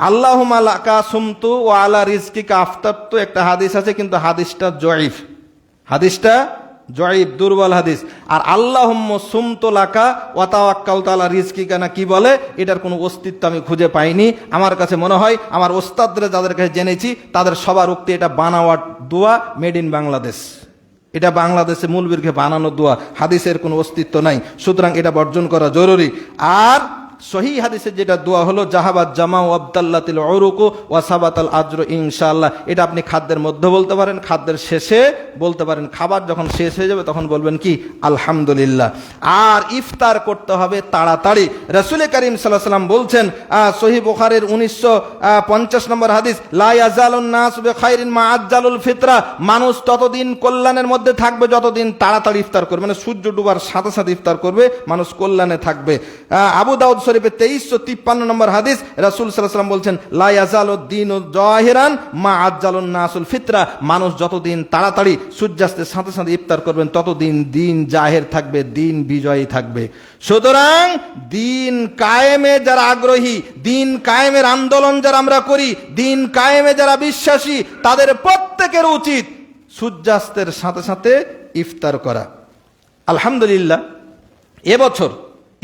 আল্লাহুম্মা লাকা সুমতু ওয়া আলা রিজকিকা আফতারতু একটা হাদিস আছে, কিন্তু হাদিসটা জয়ীফ, দুর্বল হাদিস। আর আল্লাহুম্মা সুমতু লাকা ওয়া তাওয়াক্কালতু আলা রিজকিকা না কি বলে, এটার কোনো অস্তিত্ব আমি খুঁজে পাইনি। আমার কাছে মনে হয় আমার ওস্তাদরা যাদের কাছে জেনেছি তাদের সবার উক্তি এটা বানাওয়াট দোয়া, মেড ইন বাংলাদেশ। এটা বাংলাদেশে মূলবীরকে বানানো দোয়া, হাদিসের কোনো অস্তিত্ব নাই, সুতরাং এটা বর্জন করা জরুরি। আর সহিহ হাদিসের যেটা দোয়া হলো জাহাবাত জামা ও আবদাল্লাতিল উরুকু ওয়া সাবাতাল আজরু ইনশাআল্লাহ, এটা আপনি খাদ্যের মধ্যে বলতে পারেন, খাদ্যের শেষে বলতে পারেন। খাবার যখন শেষ হয়ে যাবে তখন বলবেন কি আলহামদুলিল্লাহ। আর ইফতার করতে হবে তাড়াতাড়ি। রাসূল করিম সাল্লাল্লাহু আলাইহি ওয়াসাল্লাম বলছেন, সহিহ বুখারীর 1950 নম্বর হাদিস, লা ইয়াজালুন নাস বিখাইরিন মা আজ্জালুল ফিতরা, মানুষ ততদিন কল্যাণের মধ্যে থাকবে যতদিন তাড়াতাড়ি ইফতার করবে, মানে সূর্য ডুবার সাথে সাথে ইফতার করবে, মানুষ কল্যাণে থাকবে। আবু দাউদ শরীফে 2353 নম্বর হাদিস, রাসূল সাল্লাল্লাহু আলাইহি ওয়াসাল্লাম বলছেন, লা ইয়াজালুদ দীনু জাহিরান মা আজ্জালুন নাসুল ফিতরা, মানুষ যতদিন তাড়াতাড়ি সূর্যাস্তের সাথে সাথে ইফতার করবেন ততদিন দিন জাহের থাকবে, দিন বিজয়ী থাকবে। সুতরাং দিন কায়েমে যারা আগ্রহী, দিন কায়েমের আন্দোলন যারা আমরা করি, দিন কায়েমে যারা বিশ্বাসী, তাদের প্রত্যেকের উচিত সূর্যাস্তের সাথে সাথে ইফতার করা। আলহামদুলিল্লাহ, এবছর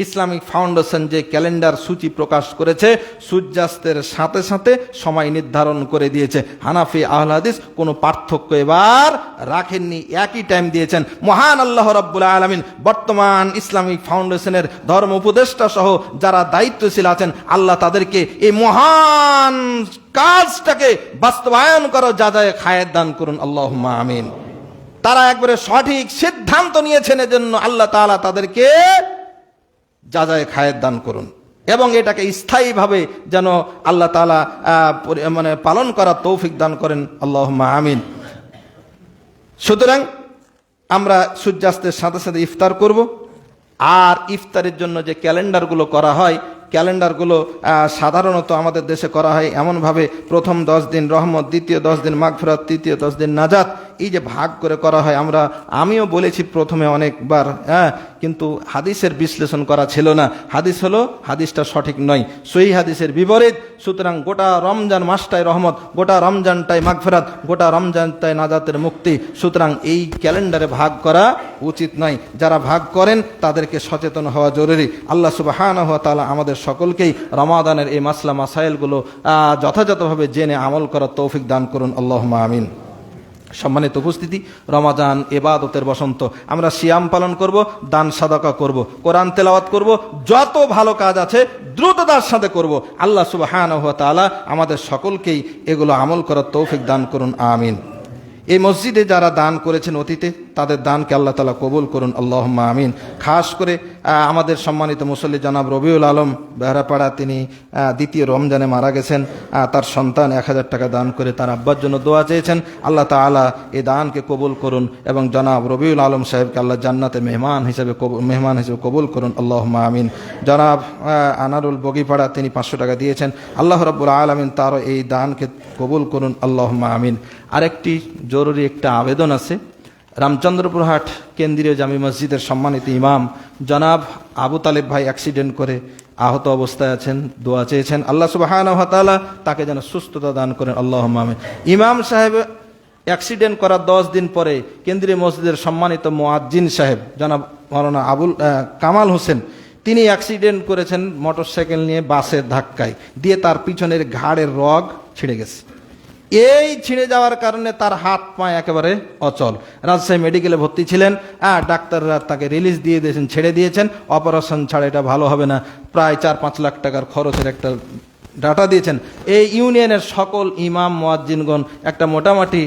ইসলামিক ফাউন্ডেশন যে ক্যালেন্ডার সূচি প্রকাশ করেছে, সূর্যাস্তের সাথে সাথে সময় নির্ধারণ করে দিয়েছে। হানাফি আহলে হাদিস কোনো পার্থক্য এবার রাখেননি, একই টাইম দিয়েছেন। মহান আল্লাহ রাব্বুল আলামিন বর্তমান ইসলামিক ফাউন্ডেশনের ধর্ম উপদেষ্টা সহ যারা দায়িত্বশীল আছেন, আল্লাহ তাদেরকে এই মহান কাজটাকে বাস্তবায়ন করো, যা যায় খায়ের দান করুন, আল্লাহুম্মা আমিন। তারা একবারে সঠিক সিদ্ধান্ত নিয়েছেন, এজন্য আল্লাহ তাআলা তাদেরকে যা যায় খায়ের দান করুন, এবং এটাকে স্থায়ীভাবে যেন আল্লাহ তাআলা মানে পালন করার তৌফিক দান করেন, আল্লাহুম্মা আমিন। সুতরাং আমরা সূর্যাস্তের সাথে সাথে ইফতার করব। আর ইফতারের জন্য যে ক্যালেন্ডারগুলো করা হয়, ক্যালেন্ডারগুলো সাধারণত আমাদের দেশে করা হয় এমনভাবে, প্রথম 10 দিন রহমত, দ্বিতীয় 10 দিন মাগফিরাত, তৃতীয় 10 দিন নাজাত, এই যে ভাগ করে করা হয়। আমিও বলেছি প্রথমে অনেকবার, কিন্তু হাদিসের বিশ্লেষণ করা ছিল না। হাদিস হলো, হাদিসটা সঠিক নয়, সহিহ হাদিসের বিপরীত। সুতরাং গোটা রমজান মাসটাই রহমত, গোটা রমজানটাই মাগফিরাত, গোটা রমজানটাই নাজাতের মুক্তি। সুতরাং এই ক্যালেন্ডারে ভাগ করা উচিত নয়। যারা ভাগ করেন তাদেরকে সচেতন হওয়া জরুরি। আল্লাহ সুবহানাহু ওয়া তাআলা আমাদের সকলকেই রমাদানের এই মাসলা মাসাইলগুলো যথাযথভাবে জেনে আমল করার তৌফিক দান করুন, আল্লাহুম্মা আমিন। সম্মানিত উপস্থিতি, রমাদান ইবাদতের বসন্ত। আমরা সিয়াম পালন করব, দান সাদাকা করব, কোরআন তেলাওয়াত করব, যত ভালো কাজ আছে দ্রুততার সাথে করব। আল্লাহ সুবহানাহু ওয়া তাআলা আমাদের সকলকেই এগুলো আমল করার তৌফিক দান করুন, আমিন। এই মসজিদে যারা দান করেছেন অতীতে, তাদের দানকে আল্লাহ তাআলা কবুল করুন, আল্লাহুম্মা আমিন। খাস করে আমাদের সম্মানিত মুসল্লি জনাব রবিউল আলম বেহরাপাড়া, তিনি দ্বিতীয় রমজানে মারা গেছেন। তার সন্তান 1000 টাকা দান করে তার আব্বার জন্য দোয়া চেয়েছেন। আল্লাহ তাআলা এই দানকে কবুল করুন, এবং জনাব রবিউল আলম সাহেবকে আল্লাহ জান্নাতে মেহমান হিসেবে কবুল করুন, আল্লাহুম্মা আমিন। জনাব আনারুল বগিপাড়া, তিনি 500 টাকা দিয়েছেন। আল্লাহ রাব্বুল আলামিন তারও এই দানকে কবুল করুন, আল্লাহুম্মা আমিন। আরেকটি জরুরি একটা আবেদন আছে। রামচন্দ্রপুরহাট কেন্দ্রীয় জামি মসজিদের সম্মানিত ইমাম জনাব আবু তালেব ভাই অ্যাক্সিডেন্ট করে আহত অবস্থায় আছেন, দোয়া চেয়েছেন। আল্লাহ সুবহানাহু ওয়া তাআলা তাকে যেন সুস্থতা দান করেন, আল্লাহুম্মা আমিন। ইমাম সাহেব অ্যাক্সিডেন্ট করার 10 দিন পরে কেন্দ্রীয় মসজিদের সম্মানিত মুয়াজ্জিন সাহেব জনাব মাওলানা কামাল হোসেন, তিনি অ্যাক্সিডেন্ট করেছেন মোটরসাইকেল নিয়ে বাসের ধাক্কায়, দিয়ে তার পিছনের ঘাড়ের রগ ছিঁড়ে গেছে। এই ছিঁড়ে যাওয়ার কারণে তার হাত পা একেবারে অচল। রাজশাহী মেডিকেলে ভর্তি ছিলেন, ডাক্তাররা তাকে রিলিজ দিয়ে দিয়েছেন, ছেড়ে দিয়েছেন। অপারেশন ছাড়া এটা ভালো হবে না, প্রায় 4-5 লাখ টাকার খরচের একটা ডাটা দিয়েছেন। এই ইউনিয়নের সকল ইমাম মুয়াজ্জিনগণ একটা মোটামুটি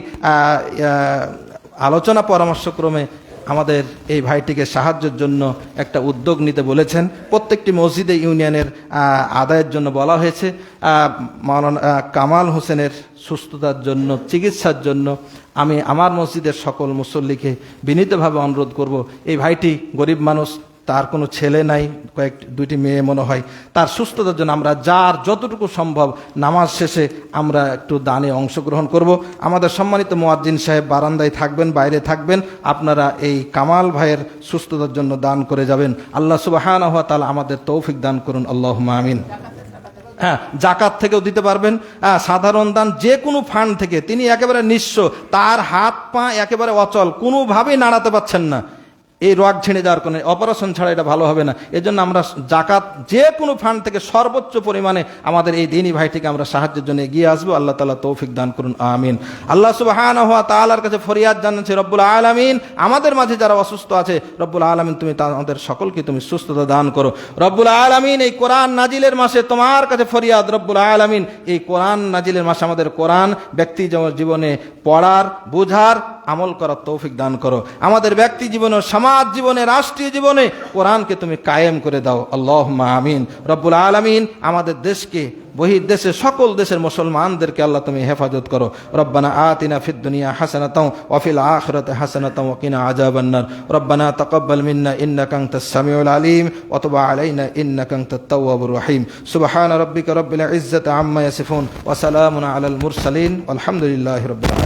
আলোচনা পরামর্শক্রমে আমাদের এই ভাইটিকে সাহায্যের জন্য একটা উদ্যোগ নিতে বলেছেন। প্রত্যেকটি মসজিদে ইউনিয়নের আদায়ের জন্য বলা হয়েছে। মাওলানা কামাল হোসেনের সুস্থতার জন্য, চিকিৎসার জন্য আমি আমার মসজিদের সকল মুসল্লিকে বিনীতভাবে অনুরোধ করব, এই ভাইটি গরিব মানুষ, তার কোনো ছেলে নাই, দুইটি মেয়ে মনে হয়, তার সুস্থতার জন্য আমরা যার যতটুকু সম্ভব নামাজ শেষে আমরা একটু দানে অংশগ্রহণ করব। আমাদের সম্মানিত মুয়াজ্জিন সাহেব বারান্দায় থাকবেন, বাইরে থাকবেন, আপনারা এই কামাল ভাইয়ের সুস্থতার জন্য দান করে যাবেন। আল্লাহ সুবহানাহু ওয়া তাআলা আমাদের তৌফিক দান করুন, আল্লাহুম্মা আমিন। হ্যাঁ, জাকাত থেকেও দিতে পারবেন, সাধারণ দান, যে কোনো ফান্ড থেকে। তিনি একেবারে নিঃস্ব, তার হাত পা একেবারে অচল, কোনোভাবেই নাড়াতে পারছেন না। এই রোগ ছিঁড়ে যাওয়ার কোনো অপারেশন ছাড়া এটা ভালো হবে না। এজন্য আমরা জাকাত যে কোনো ফান্ড থেকে সর্বোচ্চ পরিমাণে আমাদের এই দিনী ভাইটিকে আমরা সাহায্যের জন্য এগিয়ে আসবো। আল্লাহ তাআলা তৌফিক দান করুন, আমিন। আল্লাহ সুবহানাহু ওয়া তাআলার কাছে ফরিয়াদ জানাচ্ছি, রব্বুল আলামিন আমাদের মাঝে যারা অসুস্থ আছে, রব্বুল আলামিন তুমি তাদের সকলকে তুমি সুস্থতা দান করো। রব্বুল আলামিন এই কোরআন নাজিলের মাসে তোমার কাছে ফরিয়াদ, রব্বুল আলামিন এই কোরআন নাজিলের মাসে আমাদের কোরআন ব্যক্তি জীবনে পড়ার, বোঝার, আমল করার তৌফিক দান করো। আমাদের ব্যক্তি জীবনে, সমাজ জীবনে, রাষ্ট্রীয় জীবনে কোরআনকে তুমি কায়েম করে দাও, আল্লাহুম্মা আমিন। রব্বুল আলামিন আমাদের দেশকে, বহির্দেশে সকল দেশের মুসলমানদেরকে আল্লাহ তুমি হেফাজত করো। রব্বানা আতিনা ফিদ দুনিয়া হাসানাতাও ওয়া ফিল আখিরাতি হাসানাতাও ওয়া কিনা আযাবান নার। রব্বানা তাকাব্বাল মিন্না ইন্নাকা আনতাস সামিউল আলিম ওয়া তুব আলাইনা ইন্নাকা আনতাত তাওয়াবুর রহিম। সুবহানা রাব্বিকা রাব্বিল ইজ্জাতি আম্মা ইয়াসিফুন ওয়া সালামুন আলাল মুরসালিন ওয়ালহামদুলিল্লাহি রাব্বিল আলামিন।